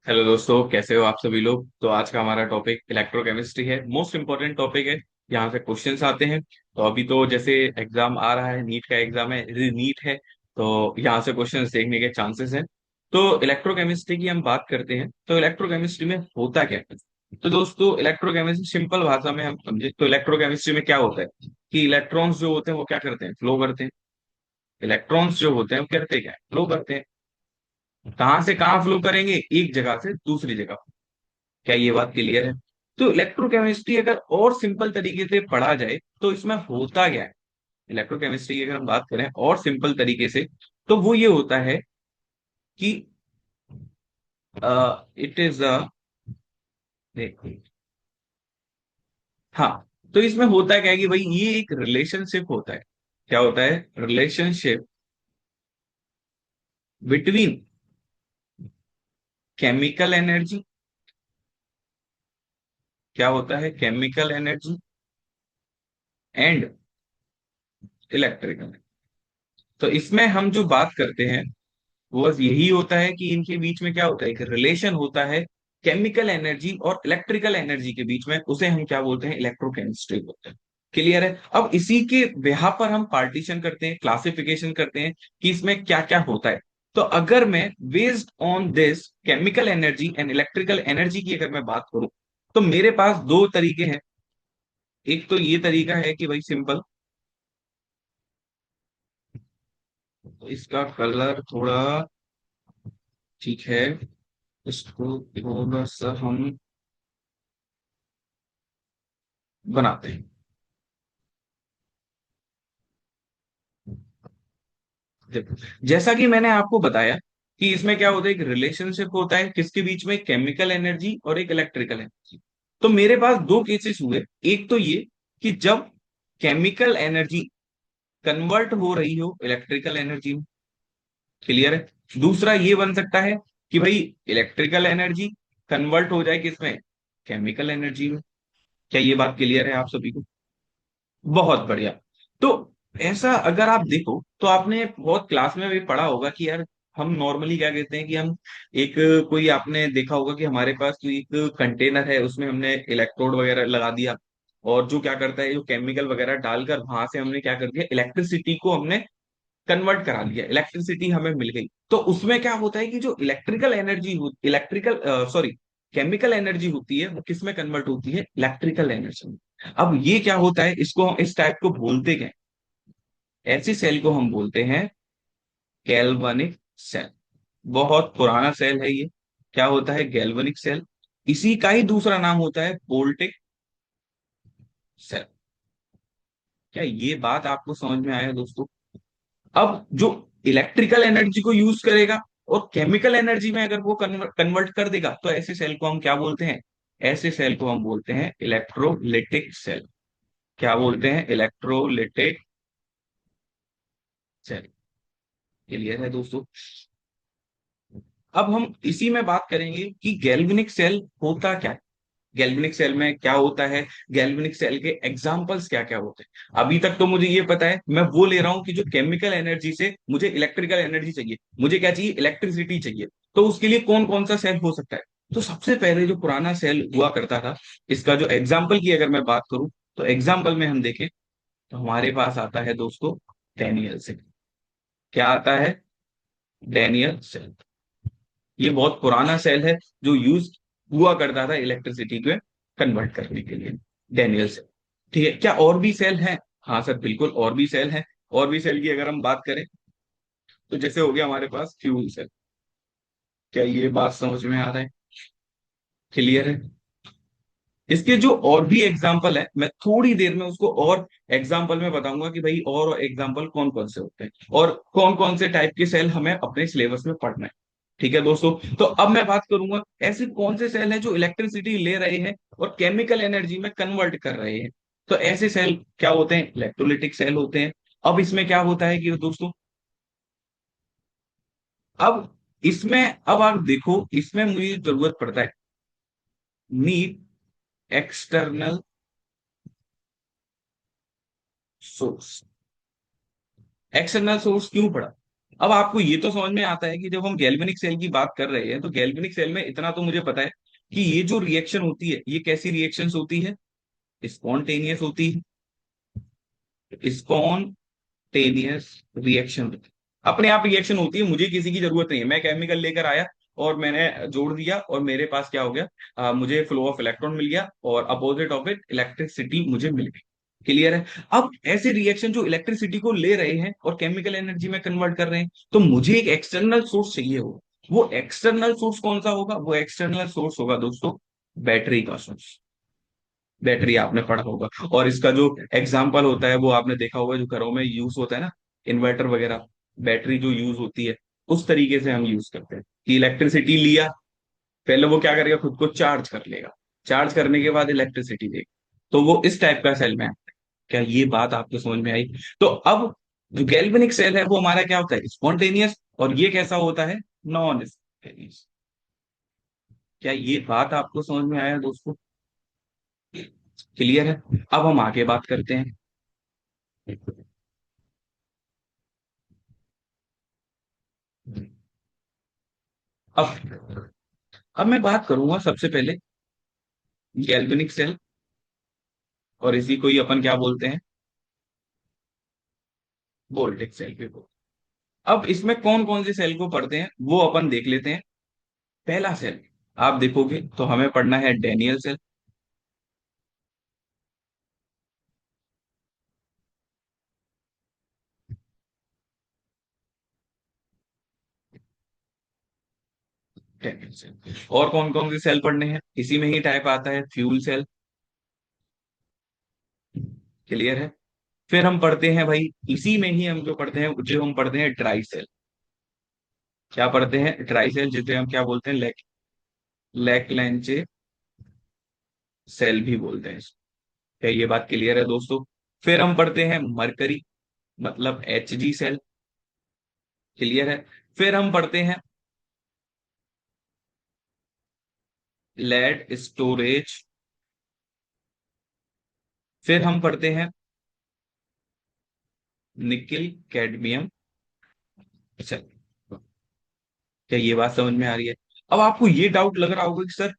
Hello दोस्तों, कैसे हो आप सभी लोग। तो आज का हमारा टॉपिक इलेक्ट्रोकेमिस्ट्री है। मोस्ट इंपॉर्टेंट टॉपिक है। यहाँ से क्वेश्चंस आते हैं। तो अभी तो जैसे एग्जाम आ रहा है, नीट का एग्जाम है, नीट है। तो यहाँ से क्वेश्चंस देखने के चांसेस हैं। तो इलेक्ट्रोकेमिस्ट्री की हम बात करते हैं, तो इलेक्ट्रोकेमिस्ट्री में होता क्या है। तो दोस्तों, इलेक्ट्रोकेमिस्ट्री सिंपल भाषा में हम समझे तो इलेक्ट्रोकेमिस्ट्री में क्या होता है कि इलेक्ट्रॉन्स जो होते हैं वो क्या करते हैं, फ्लो करते हैं। इलेक्ट्रॉन्स जो होते हैं वो करते क्या है, फ्लो करते हैं। कहाँ से कहाँ फ्लो करेंगे, एक जगह से दूसरी जगह। क्या ये बात क्लियर है। तो इलेक्ट्रोकेमिस्ट्री अगर और सिंपल तरीके से पढ़ा जाए तो इसमें होता क्या है। इलेक्ट्रोकेमिस्ट्री की अगर हम बात करें और सिंपल तरीके से, तो वो ये होता है कि इट इज अ, हाँ, तो इसमें होता क्या है कि भाई ये एक रिलेशनशिप होता है। क्या होता है, रिलेशनशिप बिटवीन केमिकल एनर्जी। क्या होता है, केमिकल एनर्जी एंड इलेक्ट्रिकल। तो इसमें हम जो बात करते हैं वो बस यही होता है कि इनके बीच में क्या होता है, एक रिलेशन होता है केमिकल एनर्जी और इलेक्ट्रिकल एनर्जी के बीच में। उसे हम क्या बोलते हैं, इलेक्ट्रोकेमिस्ट्री बोलते हैं। क्लियर है। अब इसी के बिहार पर हम पार्टीशन करते हैं, क्लासिफिकेशन करते हैं कि इसमें क्या क्या होता है। तो अगर मैं based on this chemical energy and electrical energy की अगर मैं बात करूं, तो मेरे पास दो तरीके हैं। एक तो ये तरीका है कि भाई सिंपल, इसका कलर थोड़ा ठीक है, इसको थोड़ा सा हम बनाते हैं। देखो, जैसा कि मैंने आपको बताया कि इसमें क्या होता है, एक रिलेशनशिप होता है किसके बीच में, केमिकल एनर्जी और एक इलेक्ट्रिकल एनर्जी। तो मेरे पास दो केसेस हुए। एक तो ये कि जब केमिकल एनर्जी कन्वर्ट हो रही हो इलेक्ट्रिकल एनर्जी में। क्लियर है। दूसरा ये बन सकता है कि भाई इलेक्ट्रिकल एनर्जी कन्वर्ट हो जाए किसमें, केमिकल एनर्जी में। क्या ये बात क्लियर है आप सभी को। बहुत बढ़िया। तो ऐसा अगर आप देखो तो आपने बहुत क्लास में भी पढ़ा होगा कि यार हम नॉर्मली क्या कहते हैं कि हम एक, कोई आपने देखा होगा कि हमारे पास जो एक कंटेनर है उसमें हमने इलेक्ट्रोड वगैरह लगा दिया, और जो क्या करता है, जो केमिकल वगैरह डालकर वहां से हमने क्या कर दिया, इलेक्ट्रिसिटी को हमने कन्वर्ट करा दिया, इलेक्ट्रिसिटी हमें मिल गई। तो उसमें क्या होता है कि जो इलेक्ट्रिकल एनर्जी हो, इलेक्ट्रिकल सॉरी केमिकल एनर्जी होती है वो किस में कन्वर्ट होती है, इलेक्ट्रिकल एनर्जी में। अब ये क्या होता है, इसको हम इस टाइप को बोलते क्या हैं? ऐसी सेल को हम बोलते हैं गैल्वनिक सेल। बहुत पुराना सेल है ये। क्या होता है, गैल्वनिक सेल। इसी का ही दूसरा नाम होता है वोल्टिक सेल। क्या ये बात आपको समझ में आया दोस्तों। अब जो इलेक्ट्रिकल एनर्जी को यूज करेगा और केमिकल एनर्जी में अगर वो कन्वर्ट कर देगा, तो ऐसे सेल को हम क्या बोलते हैं, ऐसे सेल को हम बोलते हैं इलेक्ट्रोलिटिक सेल। क्या बोलते हैं, इलेक्ट्रोलिटिक सेल। क्लियर है दोस्तों। अब हम इसी में बात करेंगे कि गैल्वेनिक सेल होता क्या है, गैल्वेनिक सेल में क्या होता है, गैल्वेनिक सेल के एग्जांपल्स क्या क्या होते हैं। अभी तक तो मुझे ये पता है, मैं वो ले रहा हूं कि जो केमिकल एनर्जी से मुझे इलेक्ट्रिकल एनर्जी चाहिए, मुझे क्या चाहिए, इलेक्ट्रिसिटी चाहिए। तो उसके लिए कौन कौन सा सेल हो सकता है। तो सबसे पहले जो पुराना सेल हुआ करता था, इसका जो एग्जाम्पल की अगर मैं बात करूं, तो एग्जाम्पल में हम देखें तो हमारे पास आता है दोस्तों डैनियल सेल। क्या आता है, डैनियल सेल। ये बहुत पुराना सेल है जो यूज हुआ करता था इलेक्ट्रिसिटी को कन्वर्ट करने के लिए, डैनियल सेल। ठीक है, क्या और भी सेल हैं। हाँ सर, बिल्कुल और भी सेल हैं। और भी सेल की अगर हम बात करें, तो जैसे हो गया हमारे पास फ्यूल सेल। क्या ये बात समझ में आ रहा है, क्लियर है। इसके जो और भी एग्जाम्पल है, मैं थोड़ी देर में उसको और एग्जाम्पल में बताऊंगा कि भाई और एग्जाम्पल कौन कौन से होते हैं और कौन कौन से टाइप के सेल हमें अपने सिलेबस में पढ़ना है। ठीक है दोस्तों। तो अब मैं बात करूंगा ऐसे कौन से सेल हैं जो इलेक्ट्रिसिटी ले रहे हैं और केमिकल एनर्जी में कन्वर्ट कर रहे हैं। तो ऐसे सेल क्या होते हैं, इलेक्ट्रोलिटिक सेल होते हैं। अब इसमें क्या होता है कि दोस्तों, अब इसमें, अब आप देखो इसमें मुझे जरूरत पड़ता है, need external source. External source क्यों पड़ा, अब आपको ये तो समझ में आता है कि जब हम गैल्वेनिक सेल की बात कर रहे हैं तो गैल्वेनिक सेल में इतना तो मुझे पता है कि ये जो रिएक्शन होती है ये कैसी रिएक्शंस होती है, स्पॉन्टेनियस होती है, स्पॉन्टेनियस रिएक्शन, अपने आप रिएक्शन होती है, मुझे किसी की जरूरत नहीं है, मैं केमिकल लेकर आया और मैंने जोड़ दिया और मेरे पास क्या हो गया, मुझे फ्लो ऑफ इलेक्ट्रॉन मिल गया और अपोजिट ऑफ इट इलेक्ट्रिसिटी मुझे मिल गई। क्लियर है। अब ऐसे रिएक्शन जो इलेक्ट्रिसिटी को ले रहे हैं और केमिकल एनर्जी में कन्वर्ट कर रहे हैं, तो मुझे एक एक्सटर्नल सोर्स चाहिए होगा। वो एक्सटर्नल सोर्स कौन सा होगा, वो एक्सटर्नल सोर्स होगा दोस्तों बैटरी का सोर्स। बैटरी आपने पढ़ा होगा, और इसका जो एग्जाम्पल होता है वो आपने देखा होगा, जो घरों में यूज होता है ना, इन्वर्टर वगैरह, बैटरी जो यूज होती है उस तरीके से हम यूज करते हैं कि इलेक्ट्रिसिटी लिया, पहले वो क्या करेगा, खुद को चार्ज कर लेगा, चार्ज करने के बाद इलेक्ट्रिसिटी देगा। तो वो इस टाइप का सेल में है। क्या ये बात आपको समझ में आई? तो अब जो गैल्वेनिक सेल है वो हमारा क्या होता है, स्पॉन्टेनियस, और ये कैसा होता है, नॉन स्पॉन्टेनियस। क्या ये बात आपको समझ में आया दोस्तों? क्लियर है। अब हम आगे बात करते हैं। अब मैं बात करूंगा सबसे पहले गैल्वेनिक सेल, और इसी को ही अपन क्या बोलते हैं, वोल्टिक सेल भी बोलते हैं। अब इसमें कौन कौन से सेल को पढ़ते हैं वो अपन देख लेते हैं। पहला सेल आप देखोगे तो हमें पढ़ना है डेनियल सेल। डेनियल सेल, और कौन कौन से सेल पढ़ने हैं, इसी में ही टाइप आता है फ्यूल सेल। क्लियर है। फिर हम पढ़ते हैं भाई, इसी में ही हम जो पढ़ते हैं, जो हम पढ़ते हैं ड्राई सेल। क्या पढ़ते हैं, ड्राई सेल, जिसे हम क्या बोलते हैं, लैकलेंचे सेल भी बोलते हैं। क्या ये बात क्लियर है दोस्तों? फिर हम पढ़ते हैं मरकरी, मतलब एच जी सेल। क्लियर है। फिर हम पढ़ते हैं लेड स्टोरेज। फिर हम पढ़ते हैं निकिल कैडमियम सेल। क्या ये बात समझ में आ रही है? अब आपको ये डाउट लग रहा होगा कि सर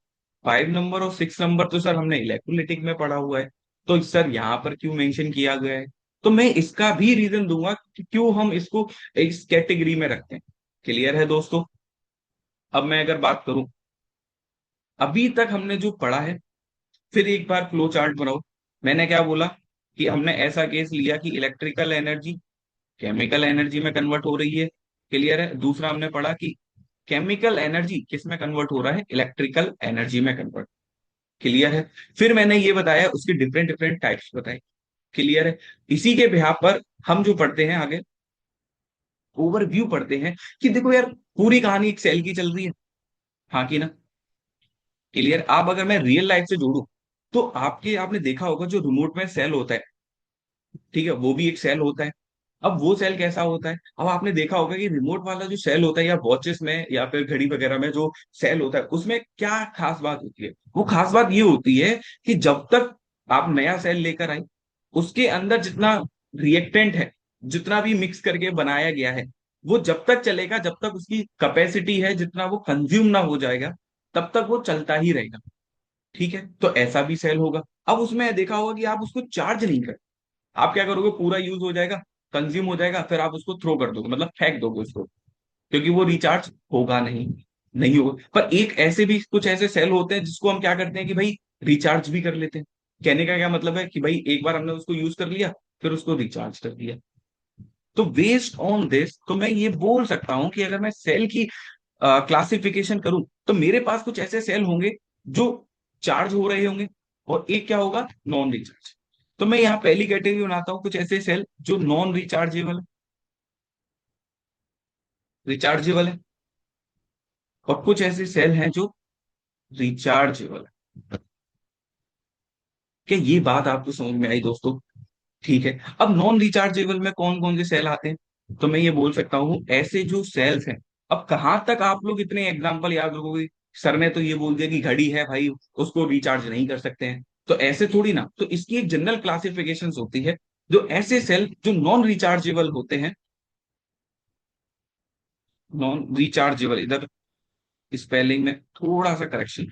5 नंबर और 6 नंबर तो सर हमने इलेक्ट्रोलिटिक में पढ़ा हुआ है, तो सर यहाँ पर क्यों मेंशन किया गया है? तो मैं इसका भी रीजन दूंगा कि क्यों हम इसको इस कैटेगरी में रखते हैं। क्लियर है दोस्तों? अब मैं अगर बात करूं, अभी तक हमने जो पढ़ा है, फिर एक बार फ्लो चार्ट बनाओ। मैंने क्या बोला कि हमने ऐसा केस लिया कि इलेक्ट्रिकल एनर्जी केमिकल एनर्जी में कन्वर्ट हो रही है। क्लियर है। दूसरा हमने पढ़ा कि केमिकल एनर्जी किस में कन्वर्ट हो रहा है, इलेक्ट्रिकल एनर्जी में कन्वर्ट। क्लियर है। फिर मैंने ये बताया, उसकी डिफरेंट डिफरेंट टाइप्स बताए। क्लियर है। इसी के बिहाफ पर हम जो पढ़ते हैं आगे, ओवरव्यू पढ़ते हैं कि देखो यार, पूरी कहानी एक सेल की चल रही है, हाँ कि ना? क्लियर। आप अगर मैं रियल लाइफ से जोड़ू, तो आपने देखा होगा जो रिमोट में सेल होता है, ठीक है, वो भी एक सेल होता है। अब वो सेल कैसा होता है, अब आपने देखा होगा कि रिमोट वाला जो सेल होता है, या वॉचेस में या फिर घड़ी वगैरह में जो सेल होता है, उसमें क्या खास बात होती है, वो खास बात ये होती है कि जब तक आप नया सेल लेकर आए, उसके अंदर जितना रिएक्टेंट है, जितना भी मिक्स करके बनाया गया है, वो जब तक चलेगा, जब तक उसकी कैपेसिटी है, जितना वो कंज्यूम ना हो जाएगा, तब तक वो चलता ही रहेगा। ठीक है, तो ऐसा भी सेल होगा। अब उसमें देखा होगा कि आप उसको चार्ज नहीं कर, आप क्या करोगे, पूरा यूज हो जाएगा, कंज्यूम हो जाएगा, फिर आप उसको थ्रो कर दोगे, मतलब फेंक दोगे उसको, क्योंकि वो रिचार्ज होगा नहीं, नहीं होगा। पर एक ऐसे भी कुछ ऐसे सेल होते हैं जिसको हम क्या करते हैं कि भाई रिचार्ज भी कर लेते हैं। कहने का क्या मतलब है कि भाई एक बार हमने उसको यूज कर लिया, फिर उसको रिचार्ज कर दिया। तो बेस्ड ऑन दिस, तो मैं ये बोल सकता हूं कि अगर मैं सेल की क्लासिफिकेशन करूं, तो मेरे पास कुछ ऐसे सेल होंगे जो चार्ज हो रहे होंगे, और एक क्या होगा, नॉन रिचार्ज। तो मैं यहाँ पहली कैटेगरी बनाता हूँ, कुछ ऐसे सेल जो नॉन रिचार्जेबल रिचार्जेबल है, और कुछ ऐसे सेल हैं जो रिचार्जेबल है। क्या ये बात आपको समझ में आई दोस्तों? ठीक है। अब नॉन रिचार्जेबल में कौन कौन से सेल आते हैं, तो मैं ये बोल सकता हूँ ऐसे जो सेल्स हैं। अब कहां तक आप लोग इतने एग्जाम्पल याद रखोगे, सर ने तो ये बोल दिया कि घड़ी है भाई, उसको रिचार्ज नहीं कर सकते हैं, तो ऐसे थोड़ी ना। तो इसकी एक जनरल क्लासिफिकेशन होती है, जो ऐसे सेल जो नॉन रिचार्जेबल होते हैं, नॉन रिचार्जेबल, इधर स्पेलिंग में थोड़ा सा करेक्शन।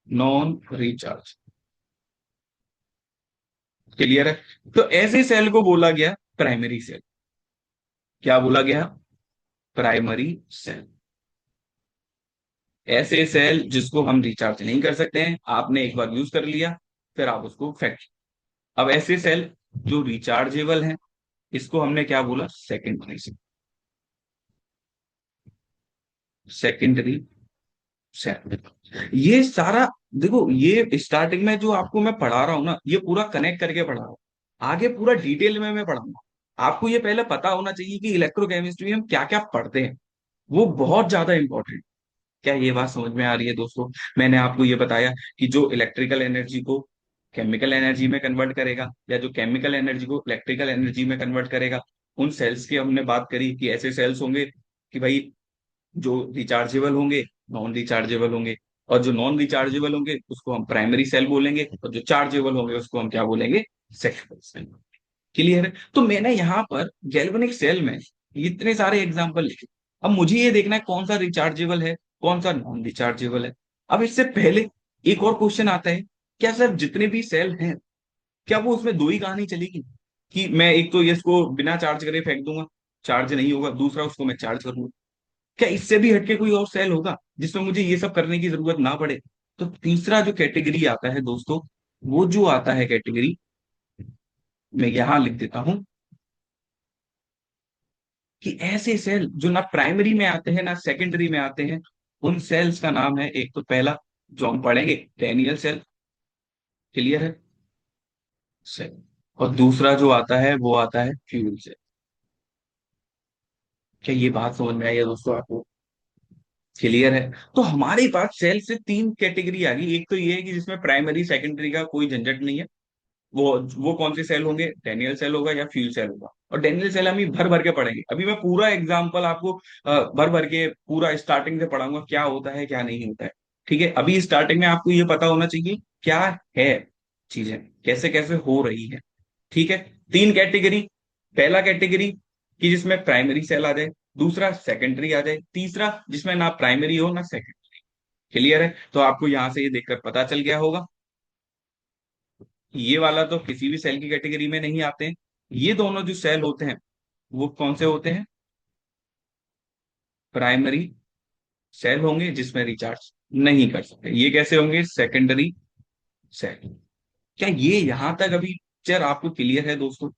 नॉन रिचार्ज, क्लियर है। तो ऐसे सेल को बोला गया प्राइमरी सेल। क्या बोला गया? Primary cell. ऐसे सेल जिसको हम रिचार्ज नहीं कर सकते हैं, आपने एक बार यूज कर लिया, फिर आप उसको फेंक। अब ऐसे सेल जो रिचार्जेबल हैं, इसको हमने क्या बोला? Secondary cell. Secondary cell. ये सारा, देखो ये स्टार्टिंग में जो आपको मैं पढ़ा रहा हूं ना, ये पूरा कनेक्ट करके पढ़ा रहा हूं। आगे पूरा डिटेल में मैं पढ़ाऊंगा। आपको ये पहले पता होना चाहिए कि इलेक्ट्रोकेमिस्ट्री में हम क्या क्या पढ़ते हैं, वो बहुत ज्यादा इंपॉर्टेंट। क्या ये बात समझ में आ रही है दोस्तों? मैंने आपको ये बताया कि जो इलेक्ट्रिकल एनर्जी को केमिकल एनर्जी में कन्वर्ट करेगा, या जो केमिकल एनर्जी को इलेक्ट्रिकल एनर्जी में कन्वर्ट करेगा, उन सेल्स की हमने बात करी कि ऐसे सेल्स होंगे कि भाई जो रिचार्जेबल होंगे, नॉन रिचार्जेबल होंगे। और जो नॉन रिचार्जेबल होंगे उसको हम प्राइमरी सेल बोलेंगे, और जो चार्जेबल होंगे उसको हम क्या बोलेंगे? Secondary cell. क्लियर है? तो मैंने यहाँ पर गैल्वेनिक सेल में इतने सारे एग्जांपल लिखे। अब मुझे ये देखना है कौन सा रिचार्जेबल है, कौन सा नॉन रिचार्जेबल है। अब इससे पहले एक और क्वेश्चन आता है, क्या सर जितने भी सेल हैं, क्या वो उसमें दो ही कहानी चलेगी? कि मैं एक तो ये इसको बिना चार्ज करे फेंक दूंगा, चार्ज नहीं होगा, दूसरा उसको मैं चार्ज करूंगा। क्या इससे भी हटके कोई और सेल होगा जिसमें मुझे ये सब करने की जरूरत ना पड़े? तो तीसरा जो कैटेगरी आता है दोस्तों, वो जो आता है कैटेगरी, मैं यहां लिख देता हूं कि ऐसे सेल जो ना प्राइमरी में आते हैं ना सेकेंडरी में आते हैं, उन सेल्स का नाम है, एक तो पहला जो हम पढ़ेंगे डेनियल सेल। क्लियर है? सेल। और दूसरा जो आता है वो आता है फ्यूल सेल। क्या ये बात समझ में आई है दोस्तों आपको? क्लियर है? तो हमारे पास सेल से तीन कैटेगरी आ गई। एक तो ये है कि जिसमें प्राइमरी सेकेंडरी का कोई झंझट नहीं है। वो कौन से सेल होंगे? डेनियल सेल होगा या फ्यूल सेल होगा। और डेनियल सेल हम ही भर भर के पढ़ेंगे। अभी मैं पूरा एग्जांपल आपको भर भर के पूरा स्टार्टिंग से पढ़ाऊंगा, क्या होता है क्या नहीं होता है। ठीक है? अभी स्टार्टिंग में आपको ये पता होना चाहिए क्या है चीजें, कैसे कैसे हो रही है। ठीक है? तीन कैटेगरी। पहला कैटेगरी कि जिसमें प्राइमरी सेल आ जाए, दूसरा सेकेंडरी आ जाए, तीसरा जिसमें ना प्राइमरी हो ना सेकेंडरी। क्लियर है? तो आपको यहां से ये देखकर पता चल गया होगा, ये वाला तो किसी भी सेल की कैटेगरी में नहीं आते हैं। ये दोनों जो सेल होते हैं वो कौन से होते हैं? प्राइमरी सेल होंगे जिसमें रिचार्ज नहीं कर सकते। ये कैसे होंगे? Secondary cell. क्या ये यहां तक अभी पिक्चर आपको क्लियर है दोस्तों?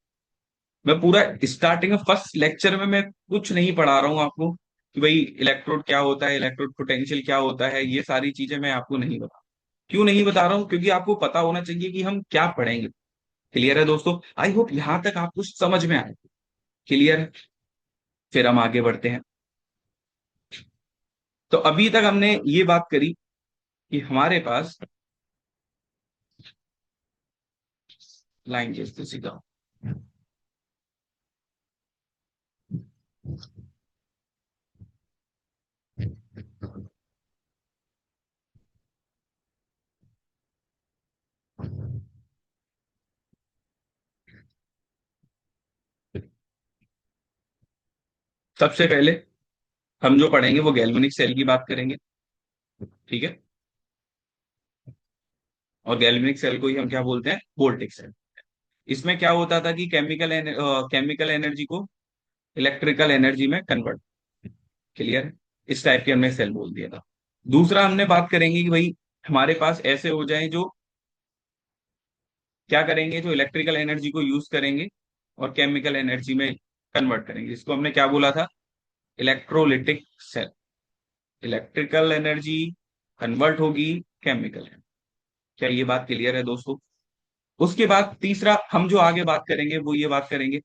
मैं पूरा स्टार्टिंग में फर्स्ट लेक्चर में मैं कुछ नहीं पढ़ा रहा हूं आपको कि भाई इलेक्ट्रोड क्या होता है, इलेक्ट्रोड पोटेंशियल क्या होता है, ये सारी चीजें मैं आपको नहीं बता। क्यों नहीं बता रहा हूँ? क्योंकि आपको पता होना चाहिए कि हम क्या पढ़ेंगे। क्लियर है दोस्तों? आई होप यहां तक आपको समझ में आए। क्लियर है? फिर हम आगे बढ़ते हैं। तो अभी तक हमने ये बात करी कि हमारे पास लाइन जैसे सीधा, सबसे पहले हम जो पढ़ेंगे वो गैल्वेनिक सेल की बात करेंगे। ठीक है? और गैल्वेनिक सेल को ही हम क्या बोलते हैं? Voltaic cell. इसमें क्या होता था कि केमिकल एनर्जी को इलेक्ट्रिकल एनर्जी में कन्वर्ट। क्लियर है? इस टाइप के हमने सेल बोल दिया था। दूसरा हमने बात करेंगे कि भाई हमारे पास ऐसे हो जाए जो क्या करेंगे, जो इलेक्ट्रिकल एनर्जी को यूज करेंगे और केमिकल एनर्जी में कन्वर्ट करेंगे। इसको हमने क्या बोला था? Electrolytic cell. Electrical energy convert होगी केमिकल। क्या ये बात क्लियर है दोस्तों? उसके बाद तीसरा हम जो आगे बात करेंगे वो ये बात करेंगे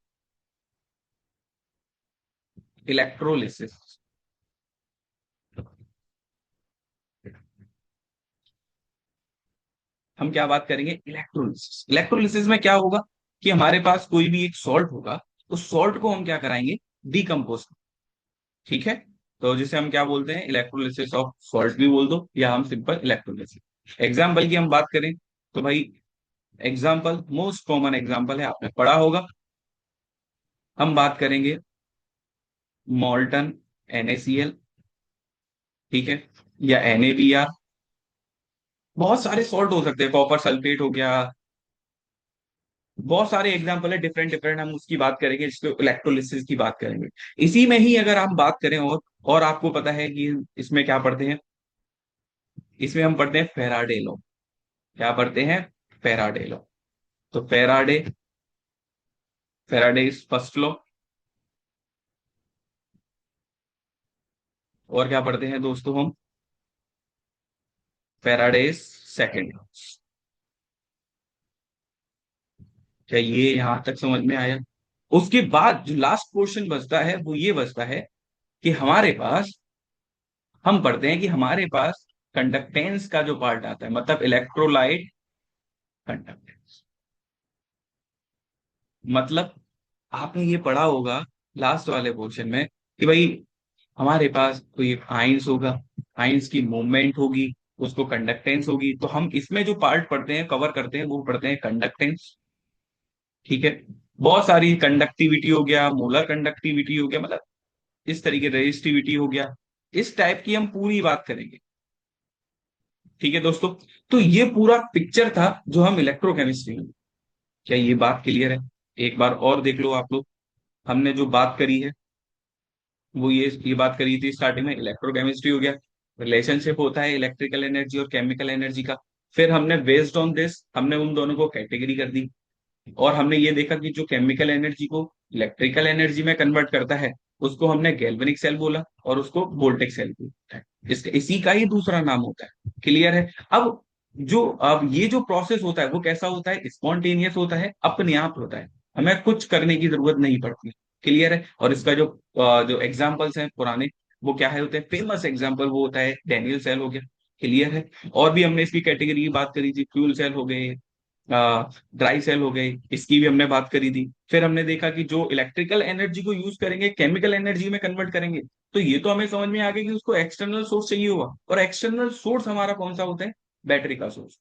इलेक्ट्रोलिसिस। हम क्या बात करेंगे? इलेक्ट्रोलिसिस। इलेक्ट्रोलिसिस में क्या होगा कि हमारे पास कोई भी एक सॉल्ट होगा, उस सॉल्ट को हम क्या कराएंगे? डिकम्पोज। ठीक है? तो जिसे हम क्या बोलते हैं? इलेक्ट्रोलिसिस ऑफ सॉल्ट भी बोल दो, या हम सिंपल इलेक्ट्रोलिसिस। एग्जाम्पल की हम बात करें तो भाई एग्जाम्पल, मोस्ट कॉमन एग्जाम्पल है, आपने पढ़ा होगा। हम बात करेंगे मॉल्टन NaCl, ठीक है, या NaBr। बहुत सारे सॉल्ट हो सकते हैं, कॉपर सल्फेट हो गया। बहुत सारे एग्जाम्पल है, डिफरेंट डिफरेंट, हम उसकी बात करेंगे, जिसको इलेक्ट्रोलिसिस की बात करेंगे। इसी में ही अगर हम बात करें, और आपको पता है कि इसमें क्या पढ़ते हैं, इसमें हम पढ़ते हैं फेराडे लॉ। क्या पढ़ते हैं? Faraday law. तो Faraday, Faraday is first law. और क्या पढ़ते हैं दोस्तों हम? Faraday is second law. क्या ये यहां तक समझ में आया? उसके बाद जो लास्ट पोर्शन बचता है वो ये बचता है कि हमारे पास, हम पढ़ते हैं कि हमारे पास कंडक्टेंस का जो पार्ट आता है, मतलब इलेक्ट्रोलाइट कंडक्टेंस। मतलब आपने ये पढ़ा होगा लास्ट वाले पोर्शन में कि भाई हमारे पास कोई आइंस होगा, आइंस की मूवमेंट होगी, उसको कंडक्टेंस होगी, तो हम इसमें जो पार्ट पढ़ते हैं, कवर करते हैं, वो पढ़ते हैं कंडक्टेंस। ठीक है। बहुत सारी कंडक्टिविटी हो गया, मोलर कंडक्टिविटी हो गया, मतलब इस तरीके रेजिस्टिविटी हो गया, इस टाइप की हम पूरी बात करेंगे। ठीक है दोस्तों। तो ये पूरा पिक्चर था जो हम इलेक्ट्रोकेमिस्ट्री में। क्या ये बात क्लियर है? एक बार और देख लो आप लोग। हमने जो बात करी है वो ये बात करी थी स्टार्टिंग में, इलेक्ट्रोकेमिस्ट्री हो गया, रिलेशनशिप होता है इलेक्ट्रिकल एनर्जी और केमिकल एनर्जी का। फिर हमने बेस्ड ऑन दिस हमने उन दोनों को कैटेगरी कर दी, और हमने ये देखा कि जो केमिकल एनर्जी को इलेक्ट्रिकल एनर्जी में कन्वर्ट करता है उसको हमने गैल्वेनिक सेल बोला, और उसको वोल्टेक सेल बोलता है। इसी का ही दूसरा नाम होता है। क्लियर है? अब ये जो प्रोसेस होता है वो कैसा होता है? स्पॉन्टेनियस होता है, अपने आप होता है, हमें कुछ करने की जरूरत नहीं पड़ती। क्लियर है? और इसका जो एग्जाम्पल्स हैं पुराने, वो क्या है होते हैं? फेमस एग्जाम्पल वो होता है डेनियल सेल हो गया। क्लियर है? और भी हमने इसकी कैटेगरी की बात करी थी, फ्यूल सेल हो गए, ड्राई सेल हो गई, इसकी भी हमने बात करी थी। फिर हमने देखा कि जो इलेक्ट्रिकल एनर्जी को यूज करेंगे केमिकल एनर्जी में कन्वर्ट करेंगे, तो ये तो हमें समझ में आ गया कि उसको एक्सटर्नल सोर्स चाहिए होगा, और एक्सटर्नल सोर्स हमारा कौन सा होता है? बैटरी का सोर्स।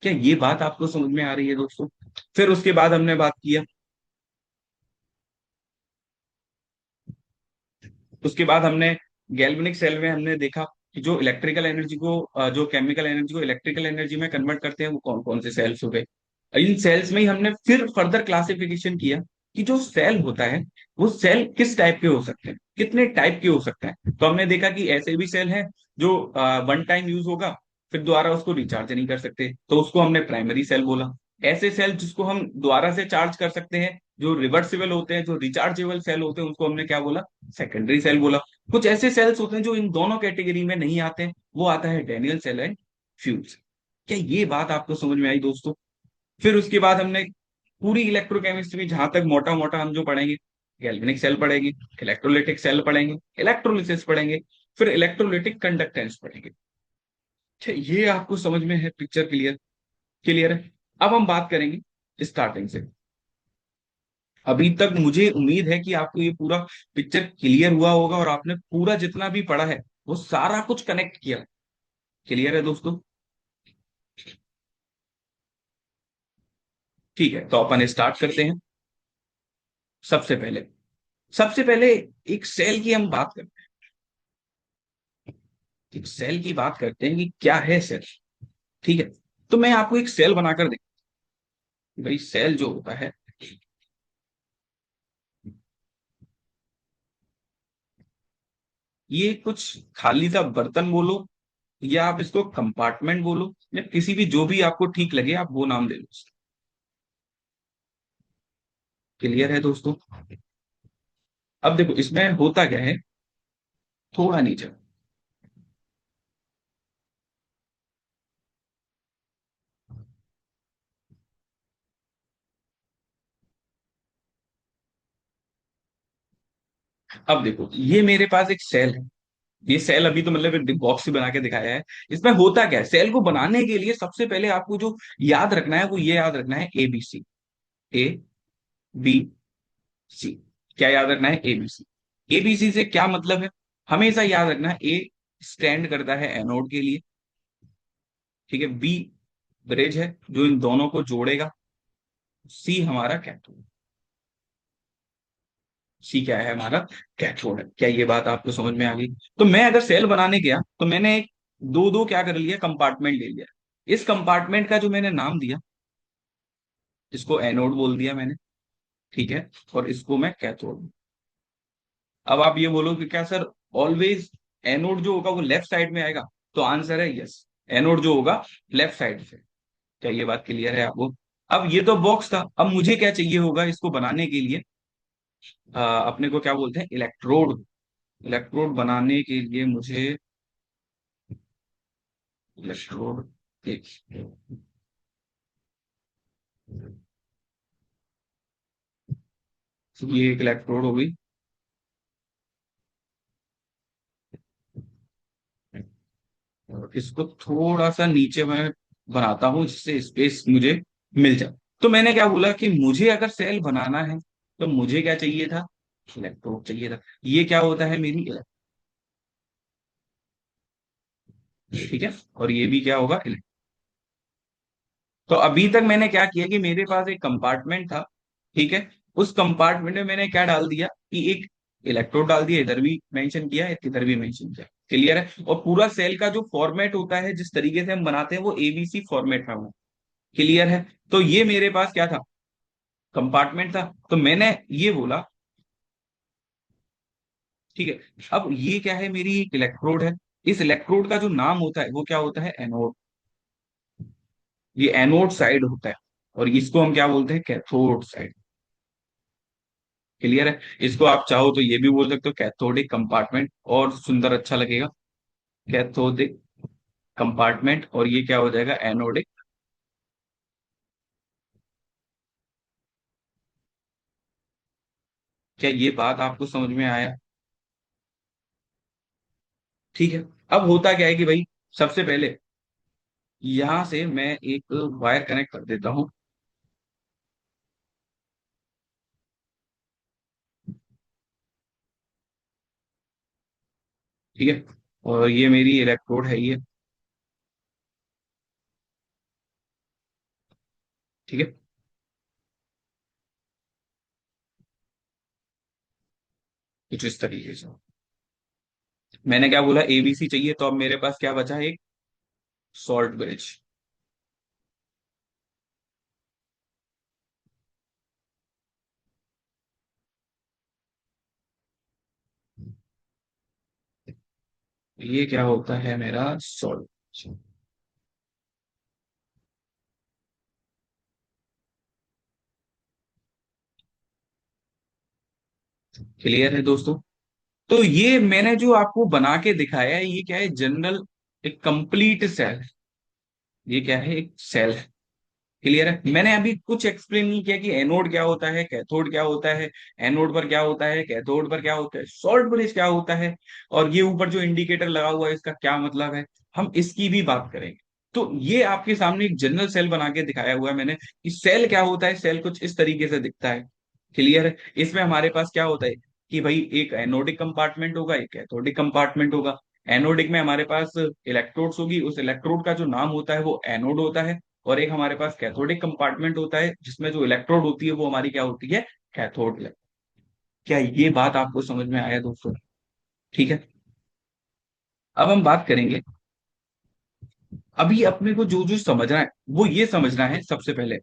क्या ये बात आपको समझ में आ रही है दोस्तों? फिर उसके बाद हमने बात किया, उसके बाद हमने गैल्वेनिक सेल में हमने देखा कि जो इलेक्ट्रिकल एनर्जी को जो केमिकल एनर्जी को इलेक्ट्रिकल एनर्जी में कन्वर्ट करते हैं वो कौन कौन से सेल्स हो गए। इन सेल्स में ही हमने फिर फर्दर क्लासिफिकेशन किया कि जो सेल होता है वो सेल किस टाइप के हो सकते हैं, कितने टाइप के हो सकते हैं। तो हमने देखा कि ऐसे भी सेल हैं जो वन टाइम यूज होगा, फिर दोबारा उसको रिचार्ज नहीं कर सकते, तो उसको हमने प्राइमरी सेल बोला। ऐसे सेल जिसको हम दोबारा से चार्ज कर सकते हैं, जो रिवर्सिबल होते हैं, जो रिचार्जेबल सेल होते हैं, उसको हमने क्या बोला? सेकेंडरी सेल बोला। कुछ ऐसे सेल्स होते हैं जो इन दोनों कैटेगरी में नहीं आते हैं, वो आता है डेनियल सेल एंड फ्यूज। क्या ये बात आपको समझ में आई दोस्तों? फिर उसके बाद हमने पूरी इलेक्ट्रोकेमिस्ट्री जहां तक मोटा मोटा हम जो पढ़ेंगे, गैल्वेनिक सेल पढ़ेंगे, इलेक्ट्रोलिटिक सेल पढ़ेंगे, इलेक्ट्रोलिसिस पढ़ेंगे, फिर इलेक्ट्रोलिटिक कंडक्टेंस पढ़ेंगे। अच्छा, ये आपको समझ में है? Picture clear? क्लियर है? अब हम बात करेंगे स्टार्टिंग से। अभी तक मुझे उम्मीद है कि आपको ये पूरा पिक्चर क्लियर हुआ होगा, और आपने पूरा जितना भी पढ़ा है वो सारा कुछ कनेक्ट किया। क्लियर है दोस्तों? ठीक है, तो अपन स्टार्ट करते हैं। सबसे पहले सबसे पहले एक सेल की हम बात करते हैं, एक सेल की बात करते हैं कि क्या है सेल। ठीक है। तो मैं आपको एक सेल बनाकर दे, भाई सेल जो होता है, ये कुछ खाली सा बर्तन बोलो, या आप इसको कंपार्टमेंट बोलो, या किसी भी जो भी आपको ठीक लगे आप वो नाम दे दो। क्लियर है दोस्तों? अब देखो इसमें होता क्या है, थोड़ा नीचे। अब देखो ये मेरे पास एक सेल है, ये सेल अभी तो मतलब एक बॉक्स से बना के दिखाया है। इसमें होता क्या है, सेल को बनाने के लिए सबसे पहले आपको जो याद रखना है वो ये याद रखना है ABC। ABC, क्या याद रखना है? ABC। ABC से क्या मतलब है? हमेशा याद रखना है, A स्टैंड करता है एनोड के लिए, ठीक है, B ब्रिज है जो इन दोनों को जोड़ेगा। सी हमारा कैथोड। सी क्या है हमारा? कैथोड है। क्या ये बात आपको समझ में आ गई? तो मैं अगर सेल बनाने गया तो मैंने एक दो दो क्या कर लिया, कंपार्टमेंट ले लिया। इस कंपार्टमेंट का जो मैंने नाम दिया, इसको एनोड बोल दिया मैंने। ठीक है। और इसको मैं कैथोड। अब आप ये बोलो कि क्या सर ऑलवेज एनोड जो होगा वो लेफ्ट साइड में आएगा? तो आंसर है यस। एनोड जो होगा लेफ्ट साइड से। क्या ये बात क्लियर है आपको? अब ये तो बॉक्स था, अब मुझे क्या चाहिए होगा इसको बनाने के लिए? अपने को क्या बोलते हैं, इलेक्ट्रोड। इलेक्ट्रोड बनाने के लिए मुझे इलेक्ट्रोड, एक, ये एक इलेक्ट्रोड हो गई। और इसको थोड़ा सा नीचे मैं बनाता हूँ जिससे स्पेस मुझे मिल जाए। तो मैंने क्या बोला कि मुझे अगर सेल बनाना है तो मुझे क्या चाहिए था? इलेक्ट्रोड चाहिए था। ये क्या होता है, मेरी ठीक है। और ये भी क्या होगा, तो अभी तक मैंने क्या किया कि मेरे पास एक कंपार्टमेंट था। ठीक है। उस कंपार्टमेंट में मैंने क्या डाल दिया कि एक इलेक्ट्रोड डाल दिया, इधर भी मेंशन किया, एक इधर भी मेंशन किया। क्लियर है? और पूरा सेल का जो फॉर्मेट होता है, जिस तरीके से हम बनाते हैं, वो एबीसी फॉर्मेट में होना। क्लियर है? तो ये मेरे पास क्या था, कंपार्टमेंट था। तो मैंने ये बोला, ठीक है, अब ये क्या है, मेरी एक इलेक्ट्रोड है। इस इलेक्ट्रोड का जो नाम होता है वो क्या होता है, एनोड। ये एनोड साइड होता है। और इसको हम क्या बोलते हैं, कैथोड साइड। क्लियर है? इसको आप चाहो तो ये भी बोल सकते हो कैथोडिक कंपार्टमेंट, और सुंदर अच्छा लगेगा। कैथोडिक कंपार्टमेंट, और ये क्या हो जाएगा, एनोडिक। क्या ये बात आपको समझ में आया? ठीक है। अब होता क्या है कि भाई, सबसे पहले यहां से मैं एक वायर कनेक्ट कर देता हूं। ठीक है। और ये मेरी इलेक्ट्रोड है ये। ठीक है। कुछ इस तरीके से मैंने क्या बोला, एबीसी चाहिए, तो अब मेरे पास क्या बचा, एक सॉल्ट ब्रिज। ये क्या होता है मेरा सॉल्ट। क्लियर है दोस्तों? तो ये मैंने जो आपको बना के दिखाया है, ये क्या है, जनरल एक कंप्लीट सेल। ये क्या है, एक सेल है। क्लियर है? मैंने अभी कुछ एक्सप्लेन नहीं किया कि एनोड क्या होता है, कैथोड क्या होता है, एनोड पर क्या होता है, कैथोड पर क्या होता है, सॉल्ट ब्रिज क्या होता है, और ये ऊपर जो इंडिकेटर लगा हुआ है इसका क्या मतलब है। हम इसकी भी बात करेंगे। तो ये आपके सामने एक जनरल सेल बना के दिखाया हुआ है मैंने कि सेल क्या होता है। सेल कुछ इस तरीके से दिखता है। क्लियर है? इसमें हमारे पास क्या होता है कि भाई एक एनोडिक कंपार्टमेंट होगा, एक कैथोडिक कंपार्टमेंट होगा। एनोडिक में हमारे पास इलेक्ट्रोड्स होगी, उस इलेक्ट्रोड का जो नाम होता है वो एनोड होता है। और एक हमारे पास कैथोडिक कंपार्टमेंट होता है जिसमें जो इलेक्ट्रोड होती है वो हमारी क्या होती है, कैथोड। क्या ये बात आपको समझ में आया दोस्तों? ठीक है। अब हम बात करेंगे, अभी अपने को जो जो समझना है वो ये समझना है, सबसे पहले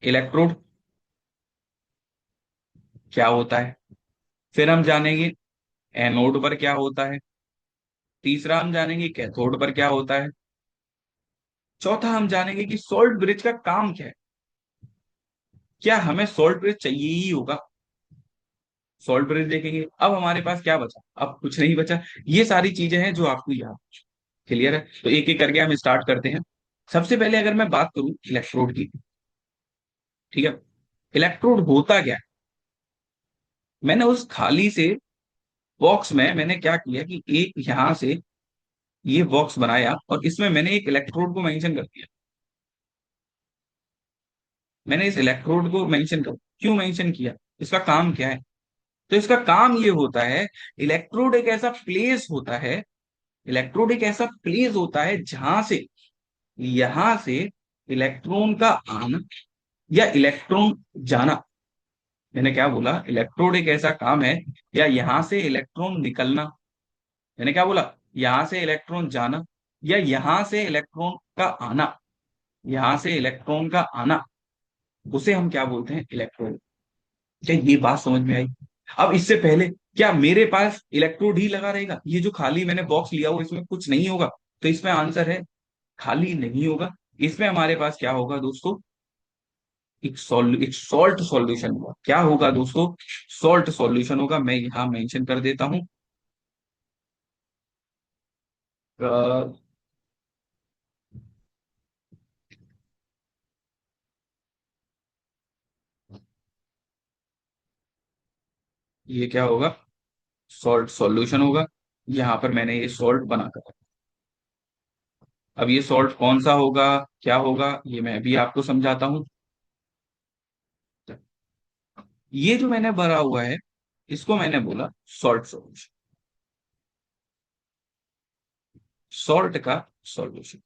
इलेक्ट्रोड क्या होता है, फिर हम जानेंगे एनोड पर क्या होता है, तीसरा हम जानेंगे कैथोड पर क्या होता है, चौथा हम जानेंगे कि सॉल्ट ब्रिज का काम क्या है। क्या हमें सॉल्ट ब्रिज चाहिए ही होगा? सॉल्ट ब्रिज देखेंगे। अब हमारे पास क्या बचा, अब कुछ नहीं बचा। ये सारी चीजें हैं जो आपको याद। क्लियर है? तो एक एक करके हम स्टार्ट करते हैं। सबसे पहले अगर मैं बात करूं इलेक्ट्रोड की, ठीक है, इलेक्ट्रोड होता क्या है। मैंने उस खाली से बॉक्स में मैंने क्या किया कि एक यहां से ये बॉक्स बनाया और इसमें मैंने एक इलेक्ट्रोड को मेंशन कर दिया। मैंने इस इलेक्ट्रोड को मेंशन कर, क्यों मेंशन किया, इसका काम क्या है? तो इसका काम ये होता है, इलेक्ट्रोड एक ऐसा प्लेस होता है, इलेक्ट्रोड एक ऐसा प्लेस होता है जहां से यहां से इलेक्ट्रॉन का आना या इलेक्ट्रॉन जाना। मैंने क्या बोला, इलेक्ट्रोड एक ऐसा काम है, या यहां से इलेक्ट्रॉन निकलना। मैंने क्या बोला, यहां से इलेक्ट्रॉन जाना या यहां से इलेक्ट्रॉन का आना। यहां से इलेक्ट्रॉन का आना, उसे हम क्या बोलते हैं, इलेक्ट्रोड। क्या ये बात समझ में आई? अब इससे पहले, क्या मेरे पास इलेक्ट्रोड ही लगा रहेगा? ये जो खाली मैंने बॉक्स लिया हुआ, इसमें कुछ नहीं होगा? तो इसमें आंसर है खाली नहीं होगा। इसमें हमारे पास क्या होगा दोस्तों, एक सॉल्ट सॉल्यूशन होगा। क्या होगा दोस्तों, सॉल्ट सॉल्यूशन होगा। मैं यहां मेंशन कर देता हूं। अ, ये क्या होगा, सॉल्ट सॉल्यूशन होगा। यहां पर मैंने ये सॉल्ट बना कर रखा। अब ये सॉल्ट कौन सा होगा, क्या होगा, ये मैं भी आपको समझाता हूं। ये जो मैंने भरा हुआ है, इसको मैंने बोला सॉल्ट सॉल्यूशन, सॉल्ट का सॉल्यूशन।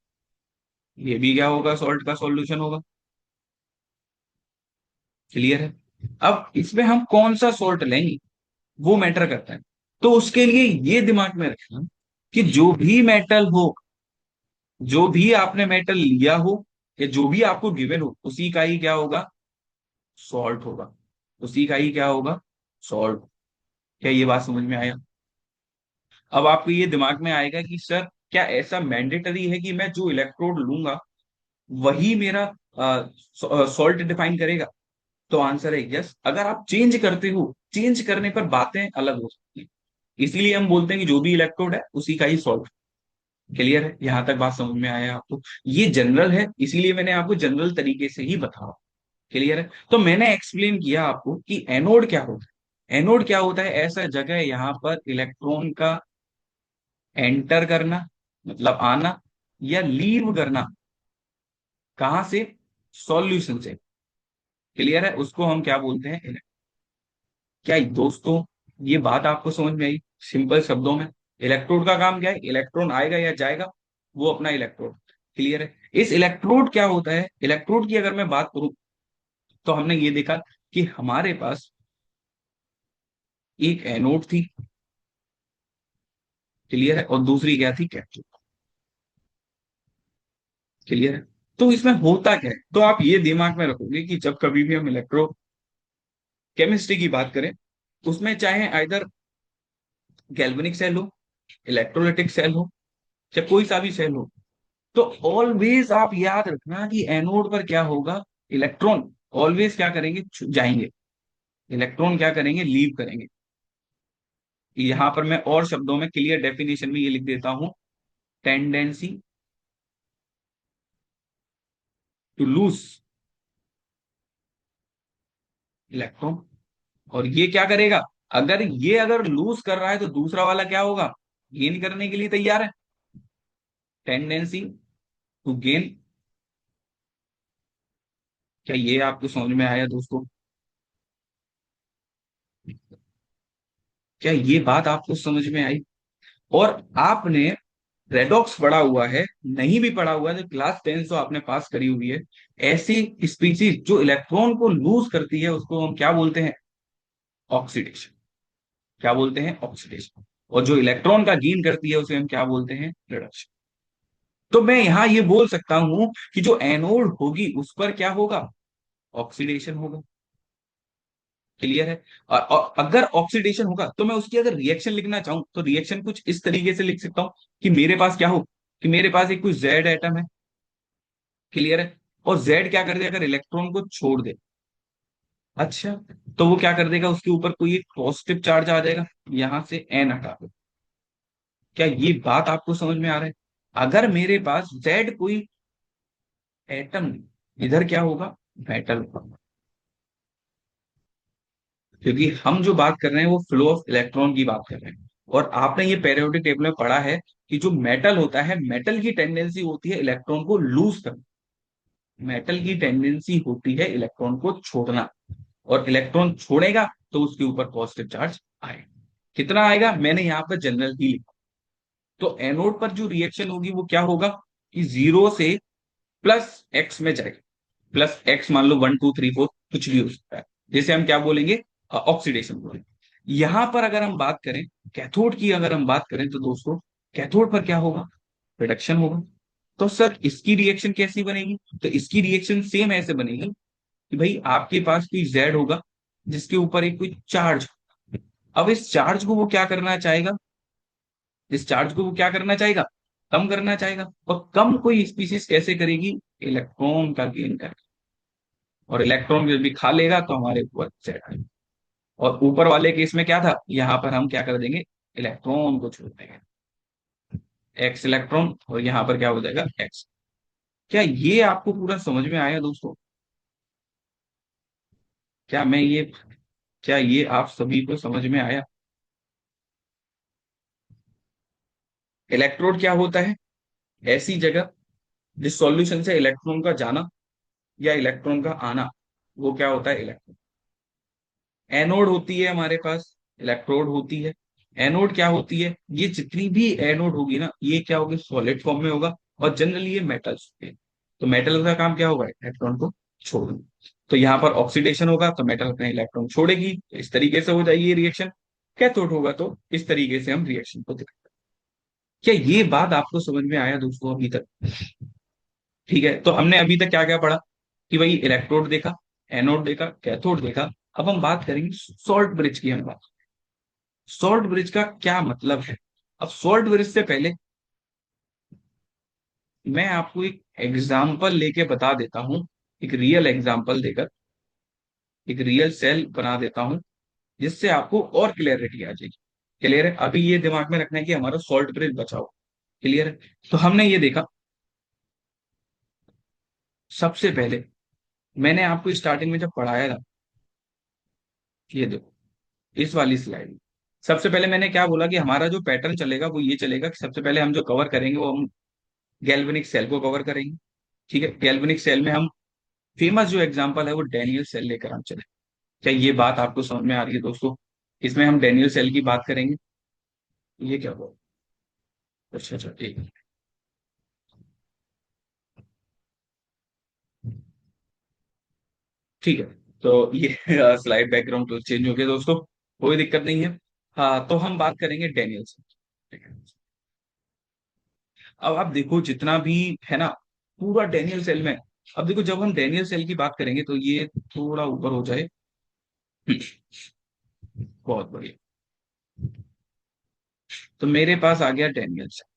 ये भी क्या होगा, सॉल्ट का सॉल्यूशन होगा। क्लियर है? अब इसमें हम कौन सा सॉल्ट लेंगे, वो मैटर करता है। तो उसके लिए ये दिमाग में रखना कि जो भी मेटल हो, जो भी आपने मेटल लिया हो, या जो भी आपको गिवन हो, उसी का ही क्या होगा, सॉल्ट होगा। उसी का ही क्या होगा, सॉल्ट। क्या ये बात समझ में आया? अब आपको ये दिमाग में आएगा कि सर, क्या ऐसा मैंडेटरी है कि मैं जो इलेक्ट्रोड लूंगा वही मेरा सॉल्ट डिफाइन करेगा? तो आंसर है यस। अगर आप चेंज करते हो, चेंज करने पर बातें अलग हो सकती हैं। इसीलिए हम बोलते हैं कि जो भी इलेक्ट्रोड है उसी का ही सॉल्ट। क्लियर है? यहां तक बात समझ में आया आपको? ये जनरल है, इसीलिए मैंने आपको जनरल तरीके से ही बताया। क्लियर है? तो मैंने एक्सप्लेन किया आपको कि एनोड क्या होता है। एनोड क्या होता है, ऐसा जगह यहाँ पर इलेक्ट्रॉन का एंटर करना, मतलब आना, या लीव करना। कहां से, सॉल्यूशन से। क्लियर है? उसको हम क्या बोलते हैं, क्या दोस्तों ये बात आपको समझ में आई? सिंपल शब्दों में, इलेक्ट्रोड का काम क्या है, इलेक्ट्रॉन आएगा या जाएगा, वो अपना इलेक्ट्रोड। क्लियर है? इस इलेक्ट्रोड क्या होता है, इलेक्ट्रोड की अगर मैं बात करूं, तो हमने ये देखा कि हमारे पास एक एनोड थी। क्लियर है? और दूसरी क्या थी, कैथोड। क्लियर है? तो इसमें होता क्या है, तो आप ये दिमाग में रखोगे कि जब कभी भी हम इलेक्ट्रो केमिस्ट्री की बात करें, उसमें चाहे आइदर गैल्वेनिक सेल हो, इलेक्ट्रोलिटिक सेल हो, चाहे कोई सा भी सेल हो, तो ऑलवेज आप याद रखना कि एनोड पर क्या होगा, इलेक्ट्रॉन ऑलवेज क्या करेंगे, जाएंगे। इलेक्ट्रॉन क्या करेंगे, लीव करेंगे। यहां पर मैं और शब्दों में क्लियर डेफिनेशन में ये लिख देता हूं, टेंडेंसी टू लूज इलेक्ट्रॉन। और ये क्या करेगा, अगर लूज कर रहा है तो दूसरा वाला क्या होगा, गेन करने के लिए तैयार है। Tendency to gain. क्या ये आपको समझ में आया दोस्तों? क्या ये बात आपको समझ में आई? और आपने रेडॉक्स पढ़ा हुआ है, नहीं भी पढ़ा हुआ है तो क्लास 10 तो आपने पास करी हुई है। ऐसी स्पीसीज जो इलेक्ट्रॉन को लूज करती है, उसको हम क्या बोलते हैं, ऑक्सीडेशन। क्या बोलते हैं, ऑक्सीडेशन। और जो इलेक्ट्रॉन का गेन करती है, उसे हम क्या बोलते हैं, रिडक्शन। तो मैं यहां ये बोल सकता हूं कि जो एनोड होगी उस पर क्या होगा, ऑक्सीडेशन होगा। क्लियर है? और अगर ऑक्सीडेशन होगा, तो मैं उसकी अगर रिएक्शन लिखना चाहूं, तो रिएक्शन कुछ इस तरीके से लिख सकता हूं कि मेरे पास क्या हो, कि मेरे पास एक कोई जेड एटम है। क्लियर है? और जेड क्या कर दे, अगर इलेक्ट्रॉन को छोड़ दे, अच्छा, तो वो क्या कर देगा, उसके ऊपर कोई एक पॉजिटिव चार्ज आ जाएगा, यहां से एन हटा दो। क्या ये बात आपको समझ में आ रहा है? अगर मेरे पास जेड कोई एटम, इधर क्या होगा, मेटल होगा। क्योंकि हम जो बात कर रहे हैं वो फ्लो ऑफ इलेक्ट्रॉन की बात कर रहे हैं। और आपने ये पेरियोडिक टेबल में पढ़ा है कि जो मेटल होता है, मेटल की टेंडेंसी होती है इलेक्ट्रॉन को लूज करना। मेटल की टेंडेंसी होती है इलेक्ट्रॉन को छोड़ना। और इलेक्ट्रॉन छोड़ेगा तो उसके ऊपर पॉजिटिव चार्ज आएगा। कितना आएगा, मैंने यहां पर जनरल ही लिखा। तो एनोड पर जो रिएक्शन होगी वो क्या होगा, कि जीरो से प्लस एक्स में जाएगा। प्लस एक्स मान लो 1 2 3 4 कुछ भी हो सकता है, जैसे हम क्या बोलेंगे, ऑक्सीडेशन बोलेंगे। यहां पर अगर हम बात करें कैथोड की, अगर हम बात करें तो दोस्तों कैथोड पर क्या होगा, रिडक्शन होगा। तो सर इसकी रिएक्शन कैसी बनेगी, तो इसकी रिएक्शन सेम ऐसे बनेगी कि भाई आपके पास कोई जेड होगा जिसके ऊपर एक कोई चार्ज। अब इस चार्ज को वो क्या करना चाहेगा, इस चार्ज को वो क्या करना चाहेगा, कम करना चाहेगा। और कम कोई स्पीशीज कैसे करेगी, इलेक्ट्रॉन का गेन कर, और इलेक्ट्रॉन जब भी खा लेगा तो हमारे ऊपर जेड आएगा। और ऊपर वाले केस में क्या था, यहाँ पर हम क्या कर देंगे, इलेक्ट्रॉन को छोड़ देंगे, एक्स इलेक्ट्रॉन, और यहाँ पर क्या हो जाएगा एक्स। क्या ये आपको पूरा समझ में आया दोस्तों, क्या मैं ये, क्या ये आप सभी को समझ में आया। इलेक्ट्रोड क्या होता है, ऐसी जगह जिस सॉल्यूशन से इलेक्ट्रॉन का जाना या इलेक्ट्रॉन का आना, वो क्या होता है, इलेक्ट्रॉन। एनोड होती है हमारे पास, इलेक्ट्रोड होती है। एनोड क्या होती है, ये जितनी भी एनोड होगी ना, ये क्या होगी, सॉलिड फॉर्म में होगा, और जनरली ये मेटल्स होते हैं। तो मेटल का काम क्या होगा, इलेक्ट्रॉन को छोड़ना। तो यहाँ पर ऑक्सीडेशन होगा तो मेटल अपने इलेक्ट्रॉन छोड़ेगी, इस तरीके से हो जाएगी ये रिएक्शन। कैथोड होगा तो इस तरीके से हम रिएक्शन को दिखाते हैं। क्या ये बात आपको समझ में आया दोस्तों अभी तक। ठीक है, तो हमने अभी तक क्या क्या पढ़ा, कि भाई इलेक्ट्रोड देखा, एनोड देखा, कैथोड देखा। अब हम बात करेंगे सॉल्ट ब्रिज की। हम बात, सॉल्ट ब्रिज का क्या मतलब है। अब सॉल्ट ब्रिज से पहले मैं आपको एक एग्जाम्पल लेके बता देता हूं, एक रियल एग्जाम्पल देकर एक रियल सेल बना देता हूं, जिससे आपको और क्लियरिटी आ जाएगी। क्लियर है, अभी ये दिमाग में रखना है कि हमारा सॉल्ट ब्रिज बचाओ। क्लियर है, तो हमने ये देखा, सबसे पहले मैंने आपको स्टार्टिंग में जब पढ़ाया था, ये देखो इस वाली स्लाइड में, सबसे पहले मैंने क्या बोला कि हमारा जो पैटर्न चलेगा वो ये चलेगा कि सबसे पहले हम जो कवर करेंगे वो हम गैल्वेनिक सेल को कवर करेंगे। ठीक है, गैल्वेनिक सेल में हम फेमस जो एग्जांपल है वो डेनियल सेल लेकर हम चले। क्या ये बात आपको समझ में आ रही है दोस्तों, इसमें हम डेनियल सेल की बात करेंगे। ये क्या हुआ, अच्छा अच्छा ठीक है। ठीक है, तो ये स्लाइड बैकग्राउंड तो चेंज हो गया दोस्तों, कोई दिक्कत नहीं है। हाँ, तो हम बात करेंगे डेनियल सेल। ठीक है, अब आप देखो जितना भी है ना, पूरा डेनियल सेल में। अब देखो जब हम डेनियल सेल की बात करेंगे तो ये थोड़ा ऊपर हो जाए, बहुत बढ़िया। तो मेरे पास आ गया डेनियल सेल।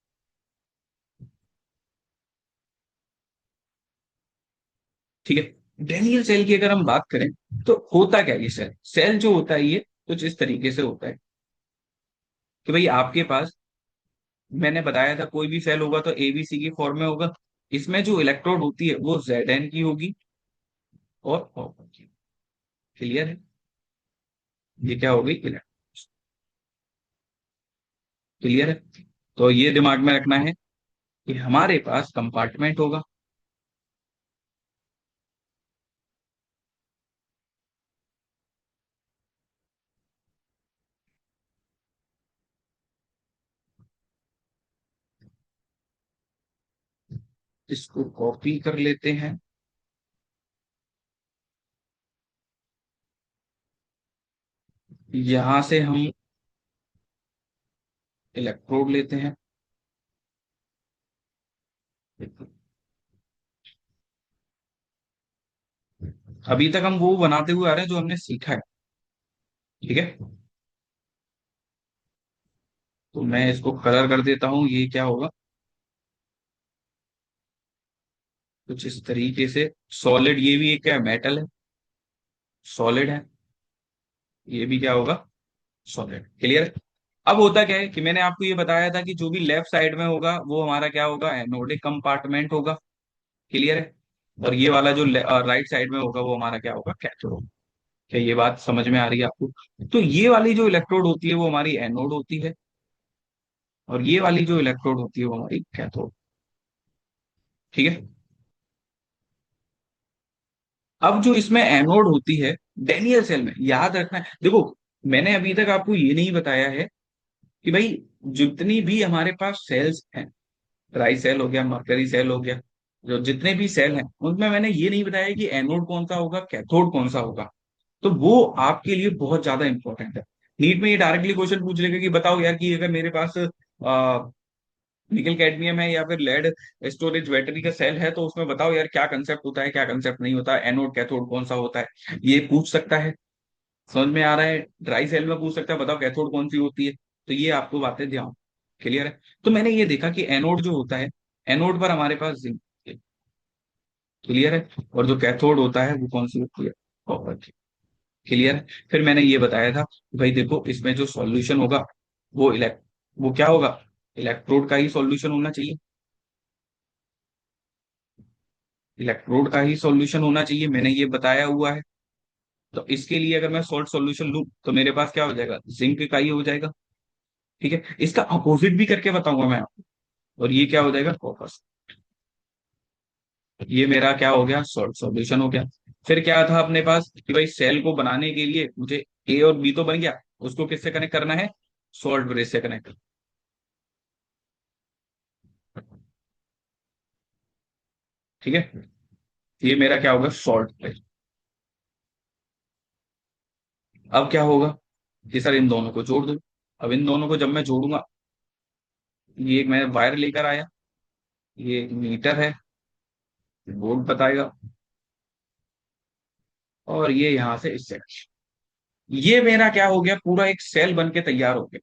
ठीक है, डेनियल सेल की अगर हम बात करें तो होता क्या है, ये सेल सेल जो होता है ये कुछ इस तरीके से होता है कि भाई आपके पास, मैंने बताया था कोई भी सेल होगा तो एबीसी की फॉर्म में होगा। इसमें जो इलेक्ट्रोड होती है वो जेड की होगी और कॉपर की। क्लियर है, ये क्या होगी, क्लियर है। तो ये दिमाग में रखना है कि हमारे पास कंपार्टमेंट होगा। इसको कॉपी कर लेते हैं, यहां से हम इलेक्ट्रोड लेते हैं। अभी तक हम वो बनाते हुए आ रहे हैं जो हमने सीखा है। ठीक है, तो मैं इसको कलर कर देता हूं, ये क्या होगा, कुछ इस तरीके से। सॉलिड, ये भी एक क्या मेटल है, सॉलिड है। ये भी क्या होगा, सॉलिड। क्लियर है। अब होता क्या है कि मैंने आपको ये बताया था कि जो भी लेफ्ट साइड में होगा वो हमारा क्या होगा, एनोडिक कंपार्टमेंट होगा। क्लियर है, और ये वाला जो राइट साइड में होगा वो हमारा क्या होगा, कैथोड होगा। क्या ये बात समझ में आ रही है आपको। तो ये वाली जो इलेक्ट्रोड होती है वो हमारी एनोड होती है, और ये वाली जो इलेक्ट्रोड होती है वो हमारी कैथोड। ठीक है, अब जो इसमें एनोड होती है डेनियल सेल में, याद रखना है देखो, मैंने अभी तक आपको ये नहीं बताया है कि भाई जितनी भी हमारे पास सेल्स हैं, राई सेल हो गया, मरकरी सेल हो गया, जो जितने भी सेल हैं उनमें मैंने ये नहीं बताया कि एनोड कौन सा होगा, कैथोड कौन सा होगा। तो वो आपके लिए बहुत ज्यादा इंपॉर्टेंट है। नीट में ये डायरेक्टली क्वेश्चन पूछ लेगा कि बताओ यार कि अगर मेरे पास निकल कैडमियम है या फिर लेड स्टोरेज बैटरी का सेल है, तो उसमें बताओ यार क्या कंसेप्ट होता है, क्या कंसेप्ट नहीं होता, एनोड कैथोड कौन सा होता है, ये पूछ सकता है। समझ में आ रहा है? ड्राई सेल में पूछ सकता है बताओ कैथोड कौन सी होती है। तो ये आपको बातें ध्यान, क्लियर है? तो मैंने ये देखा कि एनोड जो होता है, एनोड पर हमारे पास जिंक, क्लियर है, और जो कैथोड होता है वो कौन सी होती है, कॉपर की, क्लियर है। फिर मैंने ये बताया था कि भाई देखो इसमें जो सॉल्यूशन होगा वो वो क्या होगा, इलेक्ट्रोड का ही सॉल्यूशन होना चाहिए, इलेक्ट्रोड का ही सॉल्यूशन होना चाहिए, मैंने ये बताया हुआ है। तो इसके लिए अगर मैं सॉल्ट सॉल्यूशन लूं तो मेरे पास क्या हो जाएगा, जिंक का ही हो जाएगा। ठीक है, इसका अपोजिट भी करके बताऊंगा मैं आपको। और ये क्या हो जाएगा, कॉपर। ये मेरा क्या हो गया, सॉल्ट सॉल्यूशन हो गया। फिर क्या था अपने पास कि भाई सेल को बनाने के लिए मुझे ए और बी तो बन गया, उसको किससे कनेक्ट करना है, सॉल्ट ब्रिज से कनेक्ट। ठीक है, ये मेरा क्या होगा, सॉल्ट ब्रिज। अब क्या होगा कि सर इन दोनों को जोड़ दो। अब इन दोनों को जब मैं जोड़ूंगा, ये एक मैं वायर लेकर आया, ये एक मीटर है, बोर्ड बताएगा, और ये यहां से इससे, ये मेरा क्या हो गया, पूरा एक सेल बन के तैयार हो गया।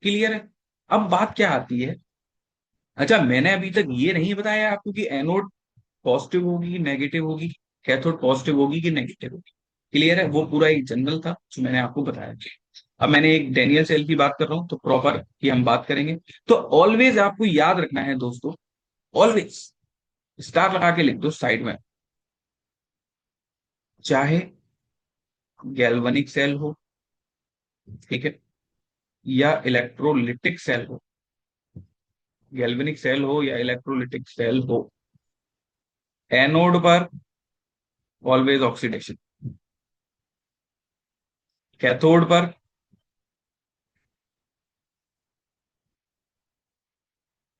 क्लियर है? अब बात क्या आती है, अच्छा मैंने अभी तक ये नहीं बताया आपको कि एनोड पॉजिटिव होगी कि नेगेटिव होगी, कैथोड पॉजिटिव होगी कि नेगेटिव होगी। क्लियर है? वो पूरा एक जनरल था जो मैंने आपको बताया। अब मैंने एक डेनियल सेल की बात कर रहा हूं तो प्रॉपर की हम बात करेंगे। तो ऑलवेज आपको याद रखना है दोस्तों, ऑलवेज स्टार लगा के लिख दो साइड में, चाहे गैल्वनिक सेल हो, ठीक है, या इलेक्ट्रोलिटिक सेल हो, गैल्वेनिक सेल हो या इलेक्ट्रोलिटिक सेल हो, एनोड पर ऑलवेज ऑक्सीडेशन, कैथोड पर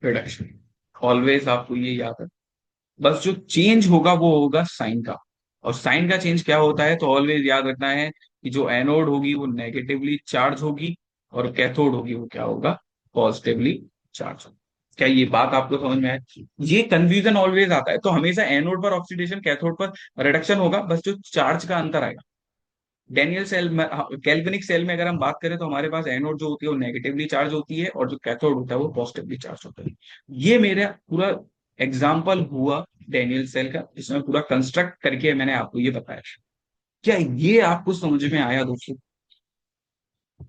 रिडक्शन। ऑलवेज आपको ये याद है। बस जो चेंज होगा वो होगा साइन का। और साइन का चेंज क्या होता है, तो ऑलवेज याद रखना है कि जो एनोड होगी वो नेगेटिवली चार्ज होगी, और कैथोड होगी वो क्या होगा, पॉजिटिवली चार्ज होगा। क्या ये बात आपको समझ में आए? ये कंफ्यूजन ऑलवेज आता है, तो हमेशा एनोड पर ऑक्सीडेशन, कैथोड पर रिडक्शन होगा, बस जो चार्ज का अंतर आएगा। डेनियल सेल में, कैल्विनिक सेल में अगर हम बात करें तो हमारे पास एनोड जो होती है वो नेगेटिवली चार्ज होती है, और जो कैथोड होता है वो पॉजिटिवली चार्ज होता है। ये मेरा पूरा एग्जाम्पल हुआ डेनियल सेल का, जिसमें पूरा कंस्ट्रक्ट करके मैंने आपको ये बताया। क्या ये आपको समझ में आया दोस्तों?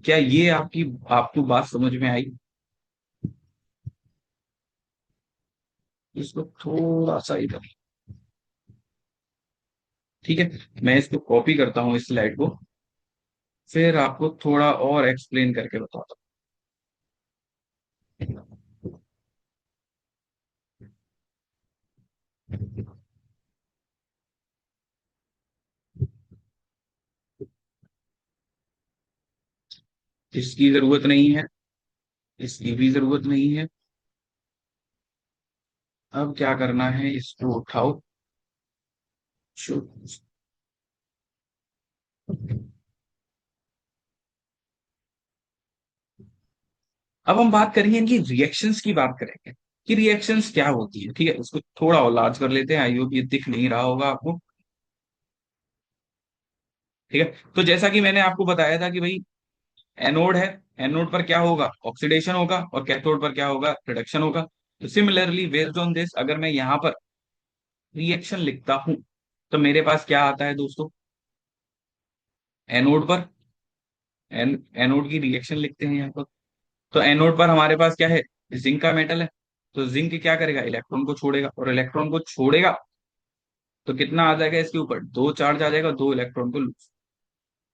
क्या ये आपकी आपको बात समझ में आई? इसको थोड़ा सा इधर, ठीक है, मैं इसको कॉपी करता हूँ इस स्लाइड को, फिर आपको थोड़ा और एक्सप्लेन करके बताता हूँ। इसकी जरूरत नहीं है, इसकी भी जरूरत नहीं है। अब क्या करना है, इसको उठाओ। शो- अब हम बात करेंगे इनकी रिएक्शंस की बात करेंगे कि रिएक्शंस क्या होती है। ठीक है, इसको थोड़ा और लार्ज कर लेते हैं, आई होप ये दिख नहीं रहा होगा आपको। ठीक है, तो जैसा कि मैंने आपको बताया था कि भाई एनोड है, एनोड पर क्या होगा, ऑक्सीडेशन होगा, और कैथोड पर क्या होगा, रिडक्शन होगा। तो सिमिलरली बेस्ड ऑन दिस अगर मैं यहाँ पर रिएक्शन लिखता हूं, तो मेरे पास क्या आता है दोस्तों, एनोड पर एनोड की रिएक्शन लिखते हैं यहाँ पर। तो एनोड पर हमारे पास क्या है, जिंक का मेटल है। तो जिंक क्या करेगा, इलेक्ट्रॉन को छोड़ेगा, और इलेक्ट्रॉन को छोड़ेगा तो कितना आ जाएगा इसके ऊपर, दो चार्ज आ जाएगा, दो इलेक्ट्रॉन को लूज।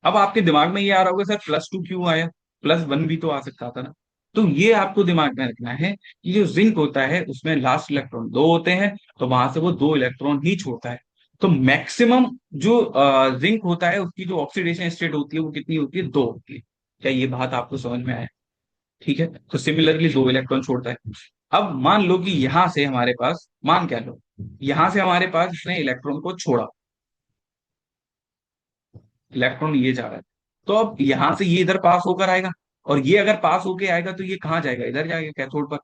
अब आपके दिमाग में ये आ रहा होगा सर +2 क्यों आया, +1 भी तो आ सकता था ना। तो ये आपको दिमाग में रखना है कि जो जिंक होता है उसमें लास्ट इलेक्ट्रॉन दो होते हैं, तो वहां से वो दो इलेक्ट्रॉन ही छोड़ता है। तो मैक्सिमम जो जिंक होता है उसकी जो ऑक्सीडेशन स्टेट होती है वो कितनी होती है, दो होती है। क्या ये बात आपको समझ में आया? ठीक है, तो सिमिलरली दो इलेक्ट्रॉन छोड़ता है। अब मान लो कि यहां से हमारे पास, मान क्या लो, यहां से हमारे पास इसने इलेक्ट्रॉन को छोड़ा, इलेक्ट्रॉन ये जा रहा है, तो अब यहां से ये इधर पास होकर आएगा, और ये अगर पास होके आएगा तो ये कहाँ जाएगा, इधर जाएगा कैथोड पर।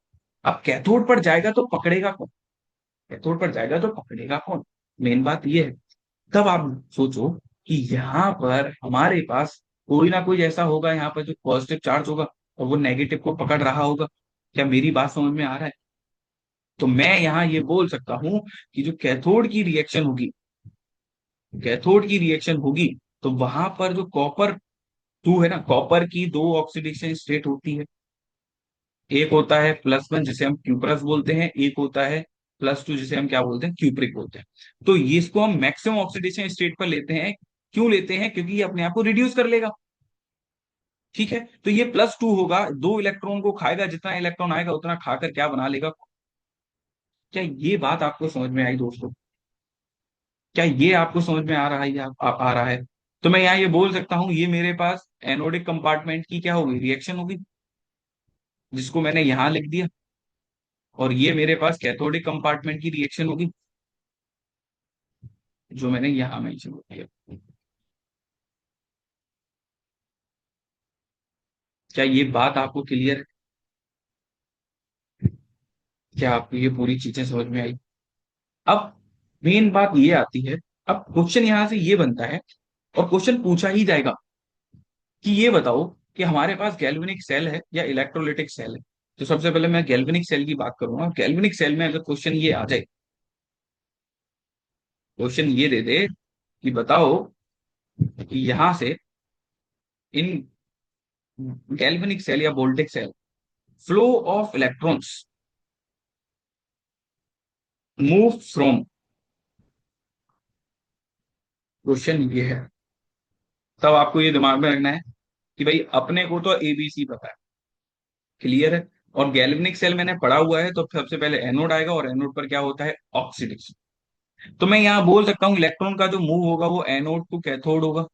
अब कैथोड पर जाएगा तो पकड़ेगा कौन, कैथोड पर जाएगा तो पकड़ेगा कौन, मेन बात ये है। तब आप सोचो कि यहाँ पर हमारे पास कोई ना कोई ऐसा होगा यहाँ पर जो पॉजिटिव चार्ज होगा और वो नेगेटिव को पकड़ रहा होगा। क्या मेरी बात समझ में आ रहा है? तो मैं यहाँ ये बोल सकता हूं कि जो कैथोड की रिएक्शन होगी, कैथोड की रिएक्शन होगी, तो वहां पर जो कॉपर टू है ना, कॉपर की दो ऑक्सीडेशन स्टेट होती है। एक होता है +1 जिसे हम क्यूप्रस बोलते हैं, एक होता है +2 जिसे हम क्या बोलते हैं, क्यूप्रिक बोलते हैं। तो ये इसको हम मैक्सिमम ऑक्सीडेशन स्टेट पर लेते हैं। क्यों लेते हैं? क्योंकि ये अपने आप को रिड्यूस कर लेगा। ठीक है, तो ये +2 होगा, दो इलेक्ट्रॉन को खाएगा, जितना इलेक्ट्रॉन आएगा उतना खाकर क्या बना लेगा। क्या ये बात आपको समझ में आई दोस्तों? क्या ये आपको समझ में आ रहा है, या आ रहा है? तो मैं यहाँ ये बोल सकता हूँ, ये मेरे पास एनोडिक कंपार्टमेंट की क्या होगी, रिएक्शन होगी, जिसको मैंने यहां लिख दिया। और ये मेरे पास कैथोडिक कंपार्टमेंट की रिएक्शन होगी, जो मैंने यहां मेंशन किया। क्या ये बात आपको क्लियर है? क्या आपको ये पूरी चीजें समझ में आई? अब मेन बात ये आती है, अब क्वेश्चन यहां से ये बनता है, और क्वेश्चन पूछा ही जाएगा कि ये बताओ कि हमारे पास गैल्वेनिक सेल है या इलेक्ट्रोलिटिक सेल है। तो सबसे पहले मैं गैल्वेनिक सेल की बात करूंगा। गैल्वेनिक सेल में अगर क्वेश्चन ये आ जाए, क्वेश्चन ये दे दे कि बताओ कि यहां से इन गैल्वेनिक सेल या voltaic cell, flow of electrons move from, question ये है, तब आपको ये दिमाग में रखना है कि भाई अपने को तो एबीसी पता है, क्लियर है। और गैल्वेनिक सेल मैंने पढ़ा हुआ है, तो सबसे पहले एनोड आएगा, और एनोड पर क्या होता है, ऑक्सीडेशन। तो मैं यहाँ बोल सकता हूँ इलेक्ट्रॉन का जो मूव होगा वो एनोड टू कैथोड होगा।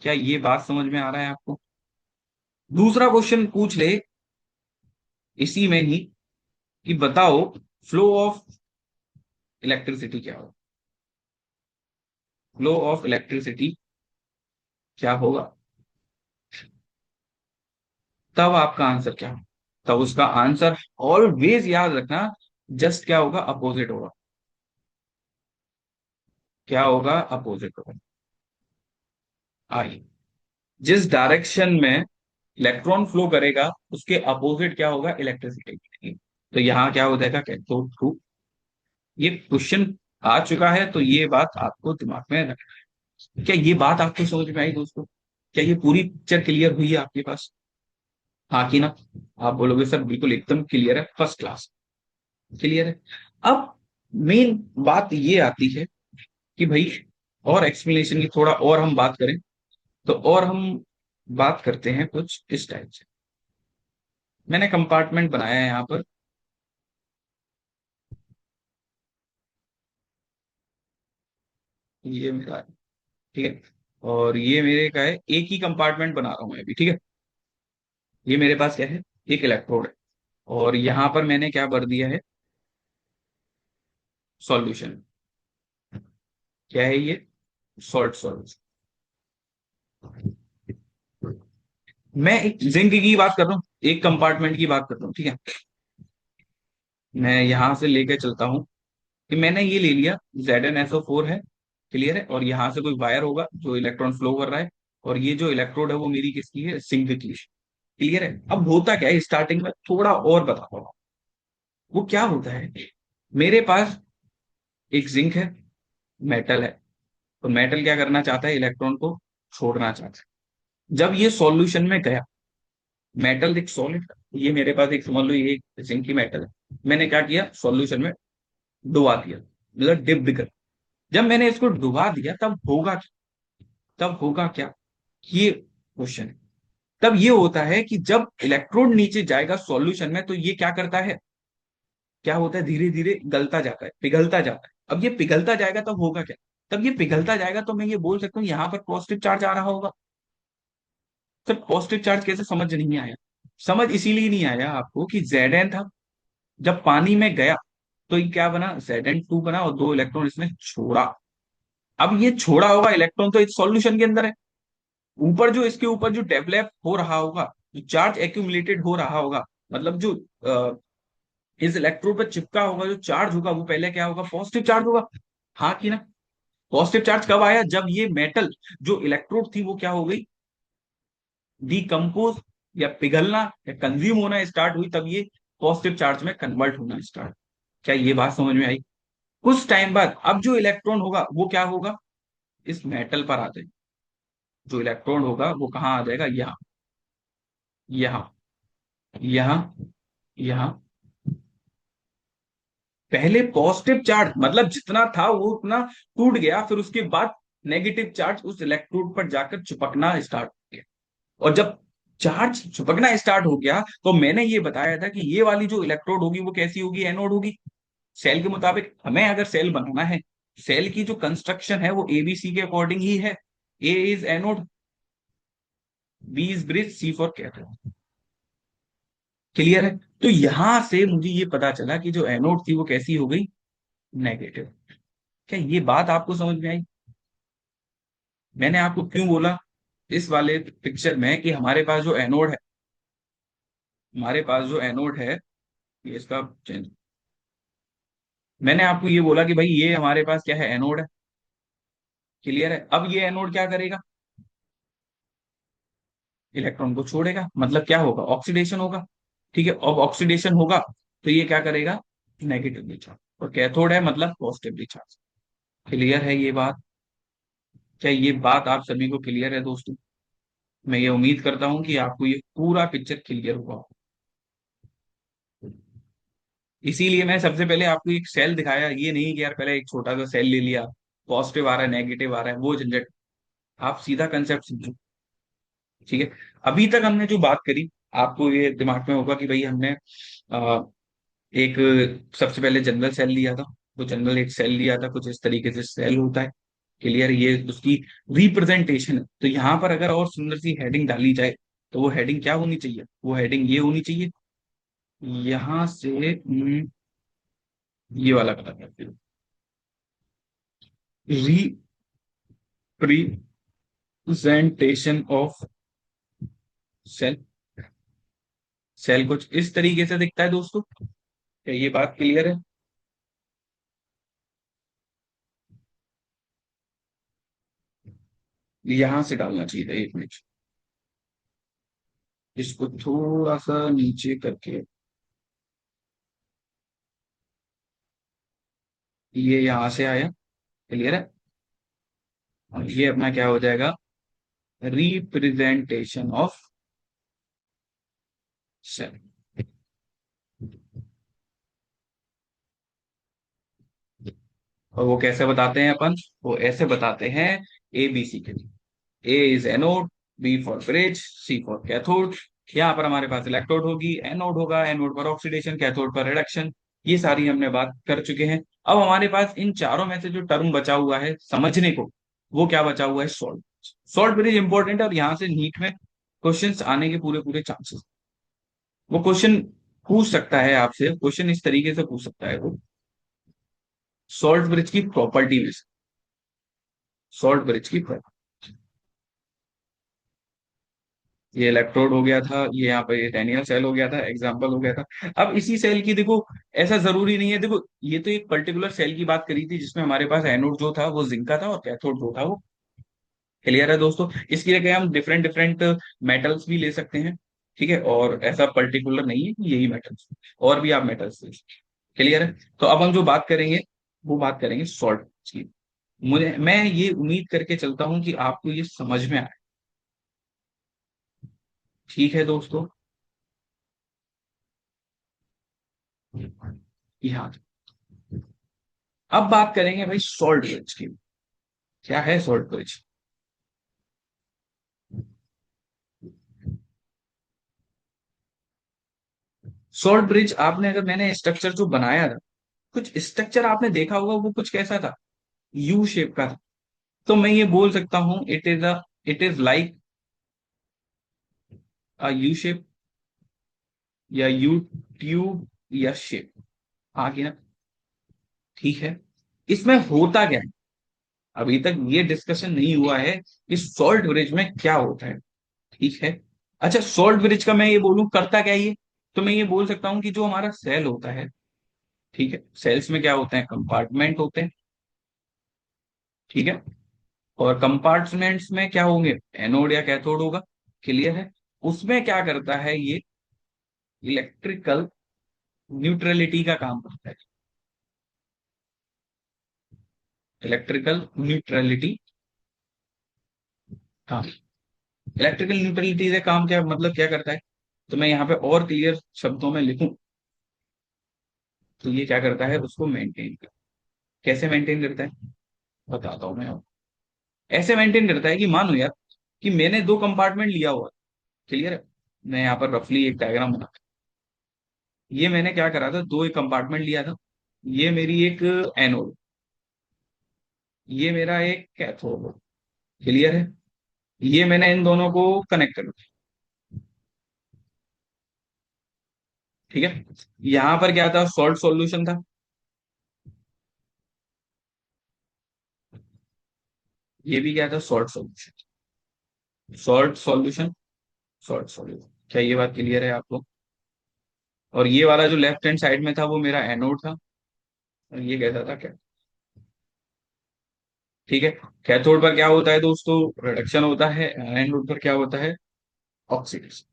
क्या ये बात समझ में आ रहा है आपको? दूसरा क्वेश्चन पूछ ले इसी में ही कि बताओ फ्लो ऑफ इलेक्ट्रिसिटी क्या होगा, फ्लो ऑफ इलेक्ट्रिसिटी क्या होगा, तब आपका आंसर क्या होगा। तब उसका आंसर ऑलवेज याद रखना, जस्ट क्या होगा, अपोजिट होगा। क्या होगा, अपोजिट होगा। आई, जिस डायरेक्शन में इलेक्ट्रॉन फ्लो करेगा उसके अपोजिट क्या होगा, इलेक्ट्रिसिटी। तो यहाँ क्या हो जाएगा, कैथोड थ्रू। ये क्वेश्चन आ चुका है, तो ये बात आपको दिमाग में रखना है। क्या ये बात आपको समझ में आई दोस्तों? क्या ये पूरी पिक्चर क्लियर हुई है आपके पास? हाँ कि ना? आप बोलोगे सर बिल्कुल एकदम क्लियर है, फर्स्ट क्लास क्लियर है। अब मेन बात ये आती है कि भाई और एक्सप्लेनेशन की थोड़ा और हम बात करें, तो और हम बात करते हैं कुछ इस टाइप से। मैंने कंपार्टमेंट बनाया है यहाँ पर, ये मेरा है, ठीक है। और ये मेरे का है, एक ही कंपार्टमेंट बना रहा हूँ मैं अभी, ठीक है। ये मेरे पास क्या है, एक इलेक्ट्रोड है, और यहाँ पर मैंने क्या भर दिया है, सॉल्यूशन। क्या है ये, सॉल्ट सॉल्यूशन। मैं एक जिंक की बात कर रहा हूँ, एक कंपार्टमेंट की बात कर रहा हूँ, ठीक है। मैं यहां से लेके चलता हूँ कि मैंने ये ले लिया, ZnSO4 है, क्लियर है। और यहाँ से कोई वायर होगा जो इलेक्ट्रॉन फ्लो कर रहा है, और ये जो इलेक्ट्रोड है वो मेरी किसकी है, सिंक की, क्लियर है। अब होता क्या है, स्टार्टिंग में थोड़ा और बताता हूँ। वो क्या होता है, मेरे पास एक जिंक है, मेटल है, तो मेटल क्या करना चाहता है, इलेक्ट्रॉन को छोड़ना चाहता है। जब ये सॉल्यूशन में गया, मेटल एक सॉलिड, ये मेरे पास एक समझ लो ये एक जिंक की मेटल है, मैंने क्या किया, सॉल्यूशन में डुबा दिया, मतलब डिप कर। जब मैंने इसको डुबा दिया तब होगा क्या, तब होगा क्या, ये क्वेश्चन है। तब ये होता है कि जब इलेक्ट्रोड नीचे जाएगा सॉल्यूशन में, तो ये क्या करता है, क्या होता है, धीरे धीरे गलता जाता है, पिघलता जाता है। अब ये पिघलता जाएगा तब होगा क्या, तब ये पिघलता जाएगा तो मैं ये बोल सकता हूँ यहाँ पर पॉजिटिव चार्ज आ रहा होगा। सर पॉजिटिव चार्ज कैसे, समझ नहीं आया? समझ इसीलिए नहीं आया आपको कि Zn था, जब पानी में गया तो ये क्या बना, Zn2 बना और दो इलेक्ट्रॉन इसने छोड़ा। अब ये छोड़ा होगा इलेक्ट्रॉन तो इस सॉल्यूशन के अंदर है, ऊपर जो इसके ऊपर जो डेवलप हो रहा होगा, जो चार्ज एक्यूमुलेटेड हो रहा होगा, मतलब जो इस इलेक्ट्रोड पर चिपका होगा जो चार्ज होगा, वो पहले क्या होगा, पॉजिटिव चार्ज होगा। हाँ कि ना? पॉजिटिव चार्ज कब आया, जब ये मेटल जो इलेक्ट्रोड थी वो क्या हो गई, डिकम्पोज या पिघलना या कंज्यूम होना स्टार्ट हुई, तब ये पॉजिटिव चार्ज में कन्वर्ट होना स्टार्ट। क्या ये बात समझ में आई? कुछ टाइम बाद अब जो इलेक्ट्रॉन होगा वो क्या होगा, इस मेटल पर आ जाएगा। जो इलेक्ट्रॉन होगा वो कहाँ आ जाएगा, यहाँ, यहाँ, यहाँ, यहाँ। पहले पॉजिटिव चार्ज मतलब जितना था वो उतना टूट गया, फिर उसके बाद नेगेटिव चार्ज उस इलेक्ट्रोड पर जाकर चिपकना स्टार्ट हो गया। और जब चार्ज चिपकना स्टार्ट हो गया तो मैंने ये बताया था कि ये वाली जो इलेक्ट्रोड होगी वो कैसी होगी, एनोड होगी। सेल के मुताबिक हमें अगर सेल बनाना है, सेल की जो कंस्ट्रक्शन है वो एबीसी के अकॉर्डिंग ही है। A is anode, B is bridge, C for cathode. Clear है? तो यहां से मुझे ये पता चला कि जो एनोड थी वो कैसी हो गई, नेगेटिव। क्या ये बात आपको समझ में आई? मैंने आपको क्यों बोला इस वाले पिक्चर में कि हमारे पास जो एनोड है, हमारे पास जो एनोड है, ये इसका चेंज, मैंने आपको ये बोला कि भाई ये हमारे पास क्या है, एनोड है। क्लियर है? अब ये एनोड क्या करेगा, इलेक्ट्रॉन को छोड़ेगा, मतलब क्या होगा, ऑक्सीडेशन होगा। ठीक है, अब ऑक्सीडेशन होगा तो ये क्या करेगा, नेगेटिवली चार्ज, और कैथोड है मतलब पॉजिटिवली चार्ज। क्लियर है ये बात? क्या ये बात आप सभी को क्लियर है दोस्तों? मैं ये उम्मीद करता हूं कि आपको ये पूरा पिक्चर क्लियर हुआ हो। इसीलिए मैं सबसे पहले आपको एक सेल दिखाया, ये नहीं कि यार पहले एक छोटा सा सेल ले लिया, पॉजिटिव आ रहा है नेगेटिव आ रहा है, वो झंझट। आप सीधा कंसेप्ट समझो। ठीक है, अभी तक हमने जो बात करी, आपको ये दिमाग में होगा कि भाई हमने एक सबसे पहले जनरल सेल लिया था, तो जनरल एक सेल लिया था, कुछ इस तरीके से सेल होता है। क्लियर? ये उसकी रिप्रेजेंटेशन है। तो यहाँ पर अगर और सुंदर सी हेडिंग डाली जाए तो वो हेडिंग क्या होनी चाहिए, वो हेडिंग ये होनी चाहिए, यहां से ये वाला कलर करते हो, रिप्रेजेंटेशन ऑफ सेल। सेल कुछ इस तरीके से दिखता है दोस्तों। क्या ये बात क्लियर है? यहां से डालना चाहिए था, एक मिनट, इसको थोड़ा सा नीचे करके, ये यहां से आया। क्लियर है? और ये अपना क्या हो जाएगा, रिप्रेजेंटेशन ऑफ सेल। और वो कैसे बताते हैं अपन, वो ऐसे बताते हैं, ए बी सी के लिए। A is anode, B for bridge, C for cathode. यहाँ पर हमारे पास इलेक्ट्रोड होगी, एनोड होगा, एनोड पर ऑक्सीडेशन, कैथोड पर रिडक्शन। ये सारी हमने बात कर चुके हैं। अब हमारे पास इन चारों में से जो टर्म बचा हुआ है समझने को, वो क्या बचा हुआ है, सॉल्ट। सॉल्ट ब्रिज इंपॉर्टेंट है और यहाँ से नीट में क्वेश्चंस आने के पूरे पूरे चांसेस। वो क्वेश्चन पूछ सकता है आपसे, क्वेश्चन इस तरीके से पूछ सकता है वो, सॉल्ट ब्रिज की प्रॉपर्टी में से, सॉल्ट ब्रिज की प्रॉपर्टी। ये इलेक्ट्रोड हो गया था, ये यहाँ पे डैनियल सेल हो गया था, एग्जाम्पल हो गया था। अब इसी सेल की देखो, ऐसा जरूरी नहीं है, देखो ये तो एक पर्टिकुलर सेल की बात करी थी जिसमें हमारे पास एनोड जो था वो जिंक का था और कैथोड जो था वो, क्लियर है दोस्तों? इसकी जगह हम डिफरेंट डिफरेंट मेटल्स भी ले सकते हैं। ठीक है, और ऐसा पर्टिकुलर नहीं है कि यही मेटल्स, और भी आप मेटल्स ले सकते हैं। क्लियर है? तो अब हम जो बात करेंगे वो बात करेंगे सॉल्ट की। मुझे, मैं ये उम्मीद करके चलता हूं कि आपको ये समझ में आए। ठीक है दोस्तों? यहाँ, अब बात करेंगे भाई सॉल्ट ब्रिज की। क्या है सॉल्ट ब्रिज? सॉल्ट ब्रिज आपने, अगर मैंने स्ट्रक्चर जो बनाया था, कुछ स्ट्रक्चर आपने देखा होगा, वो कुछ कैसा था, यू शेप का था। तो मैं ये बोल सकता हूं, it is like a U shape. या यू ट्यूब या शेप, आ गया। ठीक है, इसमें होता क्या है, अभी तक ये डिस्कशन नहीं हुआ है कि सॉल्ट ब्रिज में क्या होता है। ठीक है, अच्छा सॉल्ट ब्रिज का मैं ये बोलूं करता क्या है ये, तो मैं ये बोल सकता हूँ कि जो हमारा सेल होता है, ठीक है, सेल्स में क्या होते हैं, कंपार्टमेंट होते हैं। ठीक है, और कंपार्टमेंट्स में क्या होंगे, एनोड या कैथोड होगा। क्लियर है, उसमें क्या करता है ये, इलेक्ट्रिकल न्यूट्रलिटी का काम करता है। इलेक्ट्रिकल न्यूट्रलिटी, हाँ, इलेक्ट्रिकल न्यूट्रलिटी से काम क्या मतलब क्या करता है, तो मैं यहाँ पे और क्लियर शब्दों में लिखूं तो ये क्या करता है, उसको मेंटेन कर, कैसे मेंटेन करता है बताता हूं मैं आपको। ऐसे मेंटेन करता है कि मानो यार कि मैंने दो कंपार्टमेंट लिया हुआ, क्लियर है, मैं यहाँ पर रफली एक डायग्राम बना, ये मैंने क्या करा था, दो एक कंपार्टमेंट लिया था, ये मेरी एक एनोड, ये मेरा एक कैथोड, क्लियर है, ये मैंने इन दोनों को कनेक्ट कर दिया। ठीक है, यहां पर क्या था, सॉल्ट सॉल्यूशन था, ये भी क्या था, salt solution, salt solution, salt solution. क्या ये बात क्लियर है आपको, और ये वाला जो लेफ्ट हैंड साइड में था वो मेरा एनोड था, और ये कहता था क्या। ठीक है, कैथोड पर क्या होता है दोस्तों, रिडक्शन होता है, एनोड पर क्या होता है, ऑक्सीडेशन।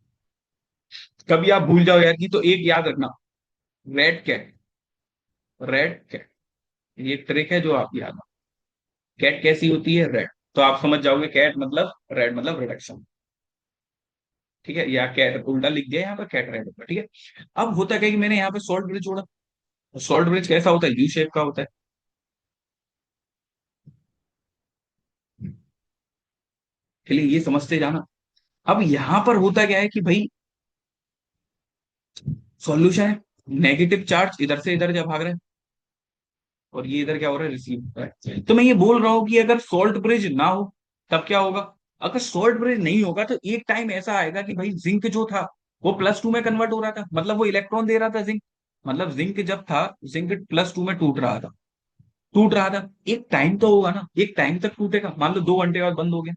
कभी आप भूल जाओ यार की तो एक याद रखना, रेड कैट, रेड कैट, ये ट्रिक है जो आप याद, कैट कैसी होती है, रेड, तो आप समझ जाओगे कैट मतलब रेड मतलब रिडक्शन। ठीक है, या कैट उल्टा लिख दिया यहाँ पर, कैट रेड होगा। ठीक है, अब होता क्या है कि मैंने यहाँ पे सॉल्ट ब्रिज जोड़ा, सॉल्ट ब्रिज कैसा होता है, यू शेप का होता है। चलिए ये समझते जाना। अब यहां पर होता क्या है कि भाई सॉल्यूशन है, नेगेटिव चार्ज इधर से इधर जा भाग रहा है, और ये इधर क्या हो रहा है, रिसीव हो रहा है। तो मैं ये बोल रहा हूं कि अगर सॉल्ट ब्रिज ना हो तब क्या होगा, अगर सॉल्ट ब्रिज नहीं होगा तो एक टाइम ऐसा आएगा कि भाई जिंक जो था वो प्लस 2 में कन्वर्ट हो रहा था, मतलब वो इलेक्ट्रॉन दे रहा था जिंक, मतलब जिंक जब था, जिंक +2 में टूट रहा था, टूट रहा था, एक टाइम तो होगा ना, एक टाइम तक टूटेगा, मान लो 2 घंटे बाद बंद हो गया,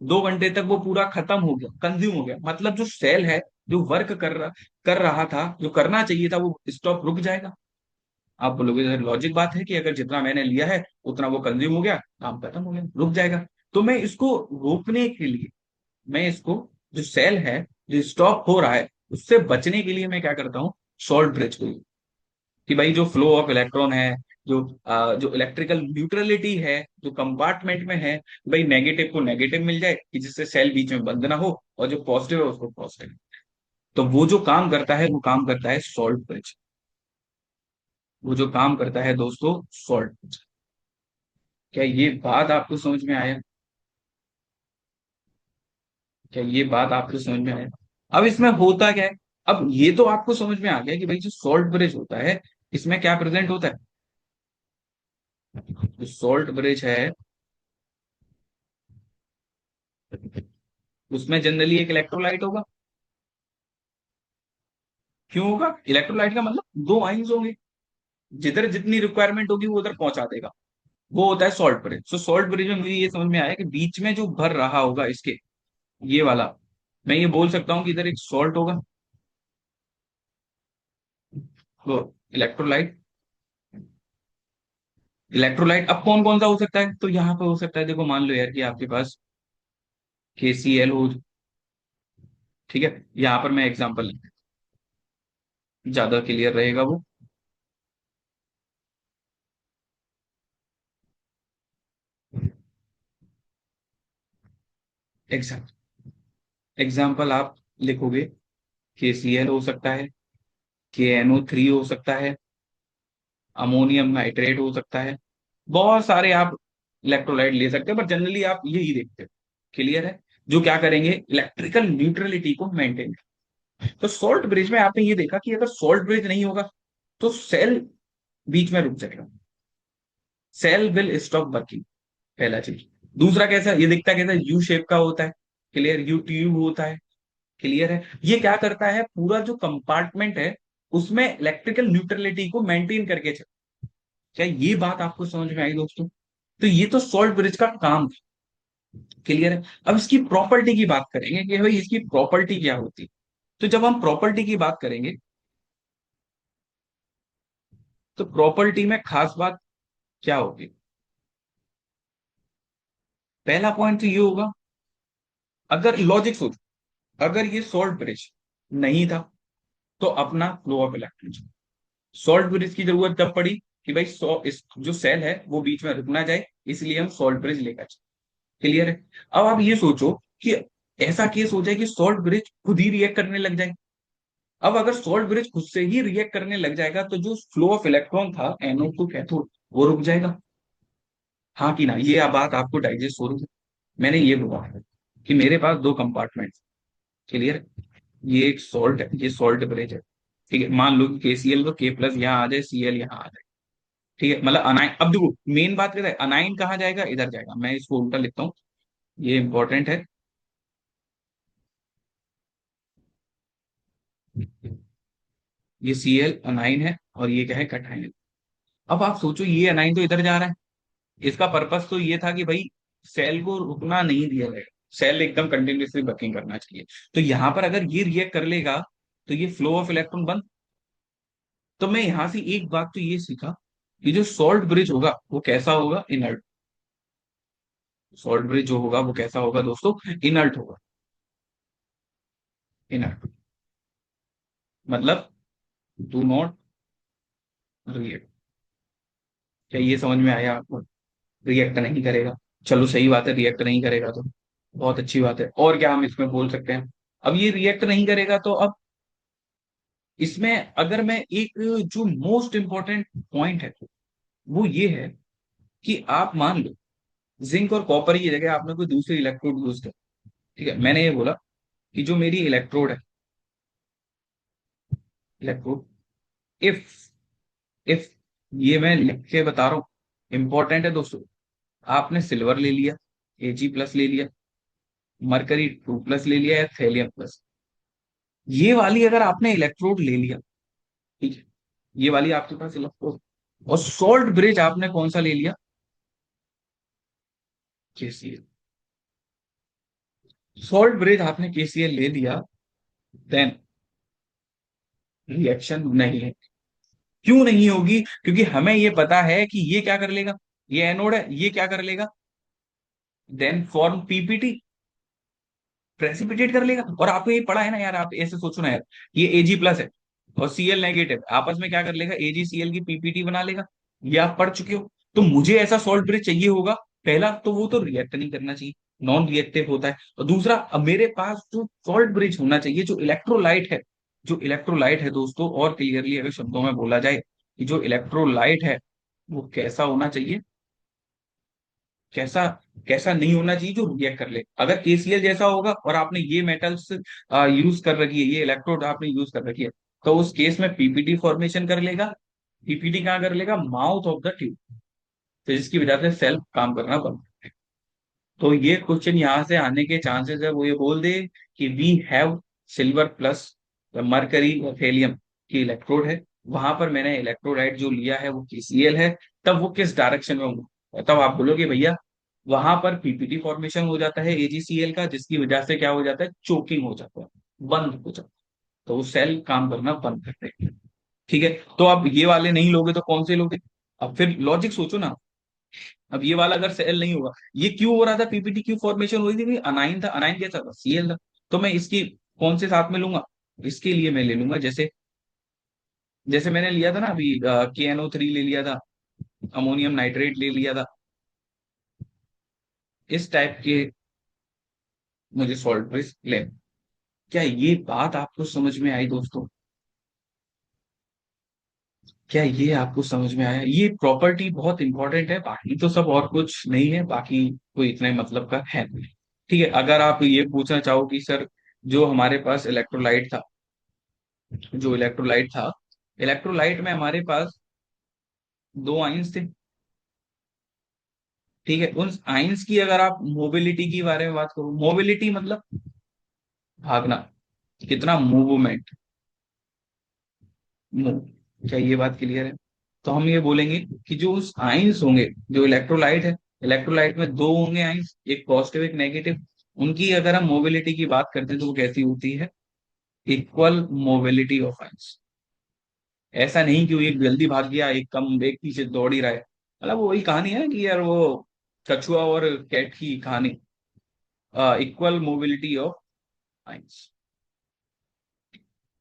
2 घंटे तक वो पूरा खत्म हो गया, कंज्यूम हो गया, मतलब जो सेल है, जो वर्क कर रहा था, जो करना चाहिए था, वो स्टॉप, रुक जाएगा। आप बोलोगे सर लॉजिक बात है कि अगर जितना मैंने लिया है उतना वो कंज्यूम हो गया, काम खत्म हो गया, रुक जाएगा। तो मैं इसको रोकने के लिए, मैं इसको, जो सेल है, जो स्टॉप हो रहा है, उससे बचने के लिए मैं क्या करता हूँ, सॉल्ट ब्रिज को, कि भाई जो फ्लो ऑफ इलेक्ट्रॉन है, जो इलेक्ट्रिकल न्यूट्रलिटी है जो कंपार्टमेंट में है, भाई नेगेटिव को नेगेटिव मिल जाए कि जिससे सेल बीच में बंद ना हो, और जो पॉजिटिव है उसको पॉजिटिव। तो वो जो काम करता है वो काम करता है सॉल्ट ब्रिज, वो जो काम करता है दोस्तों, सॉल्ट ब्रिज। क्या ये बात आपको समझ में आया, क्या ये बात आपको समझ में आया। अब इसमें होता क्या है, अब ये तो आपको समझ में आ गया कि भाई जो सॉल्ट ब्रिज होता है इसमें क्या प्रेजेंट होता है, जो सॉल्ट ब्रिज है उसमें जनरली एक इलेक्ट्रोलाइट होगा। क्यों होगा, इलेक्ट्रोलाइट का मतलब दो आइंस होंगे, जिधर जितनी रिक्वायरमेंट होगी वो उधर पहुंचा देगा, वो होता है सॉल्ट ब्रिज। सो सॉल्ट ब्रिज में मुझे ये समझ में आया कि बीच में जो भर रहा होगा इसके, ये वाला, मैं ये बोल सकता हूँ कि इधर एक सॉल्ट होगा, वो इलेक्ट्रोलाइट, इलेक्ट्रोलाइट अब कौन कौन सा हो सकता है, तो यहाँ पे हो सकता है, देखो मान लो यार कि आपके पास KCl हो, ठीक है, यहाँ पर मैं एग्जांपल, ज्यादा क्लियर रहेगा वो। एग्जाम्पल आप लिखोगे, KCl हो सकता है, KNO3 हो सकता है, अमोनियम नाइट्रेट हो सकता है, बहुत सारे आप इलेक्ट्रोलाइट ले सकते हैं, पर जनरली आप यही देखते हो। क्लियर है, जो क्या करेंगे, इलेक्ट्रिकल न्यूट्रलिटी को मेंटेन। तो सॉल्ट ब्रिज में आपने ये देखा कि अगर सॉल्ट ब्रिज नहीं होगा तो सेल बीच में रुक जाएगा, सेल विल स्टॉप वर्किंग, पहला चीज। दूसरा कैसा ये दिखता, कैसा यू शेप का होता है, क्लियर, यू ट्यूब होता है, क्लियर है? ये क्या करता है, पूरा जो कंपार्टमेंट है उसमें इलेक्ट्रिकल न्यूट्रलिटी को मेंटेन करके चल। क्या ये बात आपको समझ में आई दोस्तों? तो ये तो सॉल्ट ब्रिज का काम। क्लियर है? अब इसकी प्रॉपर्टी की बात करेंगे कि भाई इसकी प्रॉपर्टी क्या होती है। तो जब हम प्रॉपर्टी की बात करेंगे, तो प्रॉपर्टी में खास बात क्या होगी? पहला पॉइंट तो ये होगा, अगर लॉजिक सोच, अगर ये सॉल्ट ब्रिज नहीं था तो अपना flow of electron, salt bridge की जरूरत तब पड़ी कि भाई इस जो सेल है वो बीच में रुक ना जाए, इसलिए हम सॉल्ट ब्रिज लेकर चले। क्लियर है? अब आप ये सोचो कि ऐसा केस हो जाए कि सॉल्ट ब्रिज खुद ही रिएक्ट करने लग जाए। अब अगर सॉल्ट ब्रिज खुद से ही रिएक्ट करने लग जाएगा तो जो फ्लो ऑफ इलेक्ट्रॉन था एनोड टू कैथोड वो रुक जाएगा। हाँ कि ना, ये बात आपको डाइजेस्ट हो रही है? मैंने ये बोला है कि मेरे पास दो कंपार्टमेंट। क्लियर? ये एक सॉल्ट है, ये सॉल्ट ब्रिज है। ठीक है, मान लो कि KCl तो K प्लस यहाँ आ जाए, Cl यहाँ आ जाए। ठीक है, मतलब अनाइन, अब देखो मेन बात क्या है, अनाइन कहाँ जाएगा, इधर जाएगा। मैं इसको उल्टा लिखता हूँ, ये इंपॉर्टेंट है। ये Cl अनाइन है और ये क्या है, कटायन। अब आप सोचो ये अनाइन तो इधर जा रहा है, इसका पर्पस तो ये था कि भाई सेल को रुकना नहीं दिया जाएगा, सेल एकदम कंटिन्यूसली वर्किंग करना चाहिए। तो यहां पर अगर ये रिएक्ट कर लेगा तो ये फ्लो ऑफ इलेक्ट्रॉन बंद। तो मैं यहां से एक बात तो ये सीखा कि जो सॉल्ट ब्रिज होगा वो कैसा होगा, इनर्ट। सॉल्ट ब्रिज जो होगा वो कैसा होगा दोस्तों, इनर्ट होगा। इनर्ट मतलब डू नॉट रिएक्ट। क्या ये समझ में आया आपको? रिएक्ट नहीं करेगा। चलो सही बात है, रिएक्ट नहीं करेगा तो बहुत अच्छी बात है। और क्या हम इसमें बोल सकते हैं? अब ये रिएक्ट नहीं करेगा तो अब इसमें अगर मैं एक जो मोस्ट इंपॉर्टेंट पॉइंट है वो ये है कि आप मान लो जिंक और कॉपर की जगह आपने कोई दूसरी इलेक्ट्रोड यूज कर। ठीक है, मैंने ये बोला कि जो मेरी इलेक्ट्रोड है, इलेक्ट्रोड, इफ इफ ये मैं लिख के बता रहा हूं, इंपॉर्टेंट है दोस्तों। आपने सिल्वर ले लिया, Ag+ ले लिया, मरकरी 2+ ले लिया या थेलियम+, ये वाली अगर आपने इलेक्ट्रोड ले लिया, ठीक है, ये वाली आपके पास इलेक्ट्रोड, और सॉल्ट ब्रिज आपने कौन सा ले लिया, KCl। सॉल्ट ब्रिज आपने KCl ले लिया, देन रिएक्शन नहीं है। क्यों नहीं होगी? क्योंकि हमें ये पता है कि ये क्या कर लेगा, ये एनोड है, ये क्या कर लेगा, देन फॉर्म PPT, प्रेसिपिटेट कर लेगा। और आपको ये पढ़ा है ना यार, आप ऐसे सोचो ना यार, ये Ag+ है और Cl नेगेटिव, आपस में क्या कर लेगा, AgCl की PPT बना लेगा। ये आप पढ़ चुके हो। तो मुझे ऐसा सॉल्ट ब्रिज चाहिए होगा। पहला तो वो तो रिएक्ट नहीं करना चाहिए, नॉन रिएक्टिव होता है। और दूसरा, अब मेरे पास जो सॉल्ट ब्रिज होना चाहिए, जो इलेक्ट्रोलाइट है, जो इलेक्ट्रोलाइट है दोस्तों, और क्लियरली अगर शब्दों में बोला जाए कि जो इलेक्ट्रोलाइट है वो कैसा होना चाहिए, कैसा, कैसा नहीं होना चाहिए, जो रिएक्ट कर ले। अगर KCl जैसा होगा और आपने ये मेटल्स यूज कर रखी है, ये इलेक्ट्रोड आपने यूज कर रखी है, तो उस केस में PPT फॉर्मेशन कर लेगा। PPT कहाँ कर लेगा, माउथ ऑफ द ट्यूब। तो जिसकी वजह से सेल काम करना बंद। तो ये क्वेश्चन यहाँ से आने के चांसेस है, वो ये बोल दे कि वी हैव सिल्वर+ मरकरी और हेलियम की इलेक्ट्रोड है, वहां पर मैंने इलेक्ट्रोलाइट जो लिया है वो KCl है। तब वो किस डायरेक्शन में होगा, तब आप बोलोगे भैया वहां पर PPT फॉर्मेशन हो जाता है AgCl का, जिसकी वजह से क्या हो जाता है, चोकिंग हो जाता है, बंद हो जाता है। तो वो सेल काम करना बंद कर देते हैं। ठीक है, तो आप ये वाले नहीं लोगे तो कौन से लोगे? अब फिर लॉजिक सोचो ना। अब ये वाला अगर सेल नहीं होगा, ये क्यों हो रहा था, PPT क्यों फॉर्मेशन हो रही थी, अनाइन था, अनाइन कैसा था, Cl था। तो मैं इसकी कौन से साथ में लूंगा, इसके लिए मैं ले लूंगा, जैसे जैसे मैंने लिया था ना अभी, KNO3 ले लिया था, अमोनियम नाइट्रेट ले लिया था, इस टाइप के मुझे सॉल्ट ब्रिज ले। क्या ये बात आपको समझ में आई दोस्तों? क्या ये आपको समझ में आया? ये प्रॉपर्टी बहुत इंपॉर्टेंट है, बाकी तो सब और कुछ नहीं है, बाकी कोई इतने मतलब का है नहीं। ठीक है, अगर आप ये पूछना चाहो कि सर जो हमारे पास इलेक्ट्रोलाइट था, जो इलेक्ट्रोलाइट था, इलेक्ट्रोलाइट में हमारे पास दो आइंस थे। ठीक है, उन आइंस की अगर आप मोबिलिटी के बारे में बात करो, मोबिलिटी मतलब भागना, कितना मूवमेंट, मूव। क्या ये बात क्लियर है? तो हम ये बोलेंगे कि जो उस आइंस होंगे, जो इलेक्ट्रोलाइट है, इलेक्ट्रोलाइट में दो होंगे आइंस, एक पॉजिटिव एक नेगेटिव, उनकी अगर हम मोबिलिटी की बात करते हैं तो वो कैसी होती है? Equal mobility of ions. ऐसा नहीं कि वो एक जल्दी भाग गया, एक कम, एक पीछे दौड़ ही रहा है। मतलब वो वही कहानी है कि यार, वो कछुआ और कैट की कहानी, इक्वल मोबिलिटी ऑफ आइंस।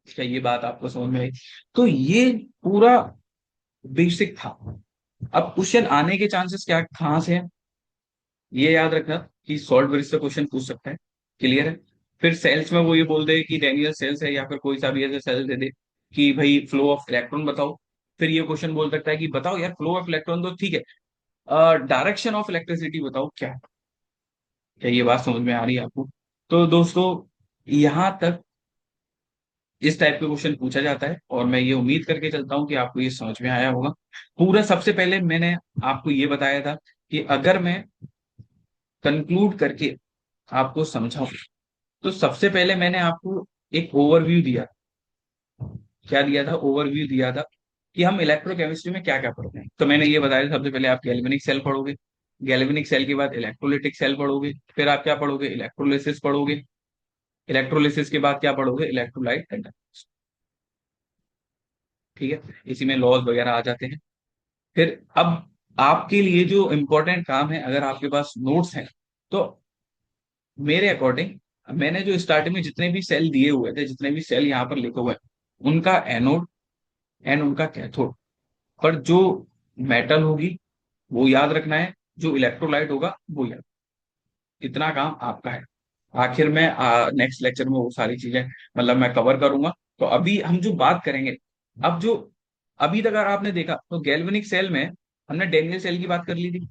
क्या ये बात आपको समझ में आई? तो ये पूरा बेसिक था। अब क्वेश्चन आने के चांसेस क्या कहाँ से हैं, ये याद रखना कि सॉल्ट ब्रिज से क्वेश्चन पूछ सकता है। क्लियर है? फिर सेल्स में वो ये बोल दे कि डेनियल सेल्स है, या फिर कोई सा भी ऐसे सेल दे दे कि भाई फ्लो ऑफ इलेक्ट्रॉन बताओ। फिर ये क्वेश्चन बोल सकता है कि बताओ यार, फ्लो ऑफ इलेक्ट्रॉन तो ठीक है, डायरेक्शन ऑफ इलेक्ट्रिसिटी बताओ क्या है। क्या ये बात समझ में आ रही है आपको? तो दोस्तों, यहां तक इस टाइप के क्वेश्चन पूछा जाता है, और मैं ये उम्मीद करके चलता हूँ कि आपको ये समझ में आया होगा पूरा। सबसे पहले मैंने आपको ये बताया था कि अगर मैं कंक्लूड करके आपको समझाऊं, तो सबसे पहले मैंने आपको एक ओवरव्यू दिया। क्या दिया था? ओवरव्यू दिया था कि हम इलेक्ट्रोकेमिस्ट्री में क्या क्या पढ़ते हैं। तो मैंने ये बताया था, सबसे पहले आप गैल्वेनिक सेल पढ़ोगे, गैल्वेनिक सेल के बाद इलेक्ट्रोलिटिक सेल पढ़ोगे, फिर आप क्या पढ़ोगे? इलेक्ट्रोलिसिस पढ़ोगे, इलेक्ट्रोलिसिस के बाद क्या पढ़ोगे? Electrolyte conductor. ठीक है, इसी में लॉज वगैरह आ जाते हैं। फिर अब आपके लिए जो इम्पोर्टेंट काम है, अगर आपके पास नोट्स हैं, तो मेरे अकॉर्डिंग मैंने जो स्टार्टिंग में जितने भी सेल दिए हुए थे, जितने भी सेल यहाँ पर लिखे हुए हैं, उनका एनोड एंड उनका कैथोड पर जो मेटल होगी वो याद रखना है, जो इलेक्ट्रोलाइट होगा वो याद। इतना काम आपका है। आखिर में नेक्स्ट लेक्चर में वो सारी चीजें मतलब मैं कवर करूंगा। तो अभी हम जो बात करेंगे, अब जो अभी तक अगर आपने देखा तो गैल्वेनिक सेल में हमने डेनियल सेल की बात कर ली थी।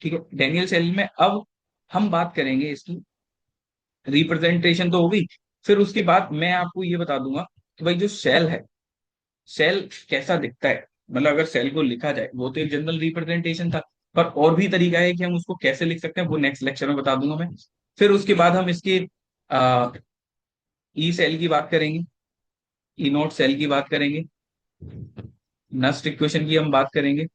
ठीक है, डेनियल सेल में अब हम बात करेंगे इसकी रिप्रेजेंटेशन तो होगी। फिर उसके बाद मैं आपको ये बता दूंगा कि भाई जो सेल है, सेल कैसा दिखता है। मतलब अगर सेल को लिखा जाए, वो तो एक जनरल रिप्रेजेंटेशन था, पर और भी तरीका है कि हम उसको कैसे लिख सकते हैं, वो नेक्स्ट लेक्चर में बता दूंगा मैं। फिर उसके बाद हम इसके ई सेल की बात करेंगे, ई नोट सेल की बात करेंगे, नस्ट इक्वेशन की हम बात करेंगे,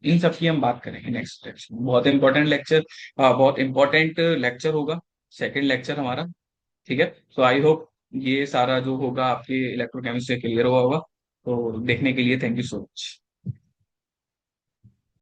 इन सब की हम बात करेंगे नेक्स्ट लेक्चर। बहुत इंपॉर्टेंट लेक्चर, बहुत इंपॉर्टेंट लेक्चर होगा, सेकंड लेक्चर हमारा। ठीक है, तो आई होप ये सारा जो होगा आपके इलेक्ट्रोकेमिस्ट्री क्लियर हुआ होगा। तो देखने के लिए थैंक यू सो मच।